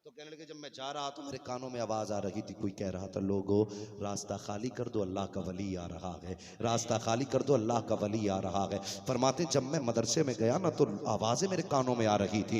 तो कहने लगे जब मैं जा रहा तो मेरे कानों में आवाज आ रही थी, कोई कह रहा था लोगो रास्ता खाली कर दो अल्लाह का वली आ रहा है, रास्ता खाली कर दो अल्लाह का वली आ रहा है। फरमाते जब मैं मदरसे में गया ना तो आवाजें मेरे कानों में आ रही थी।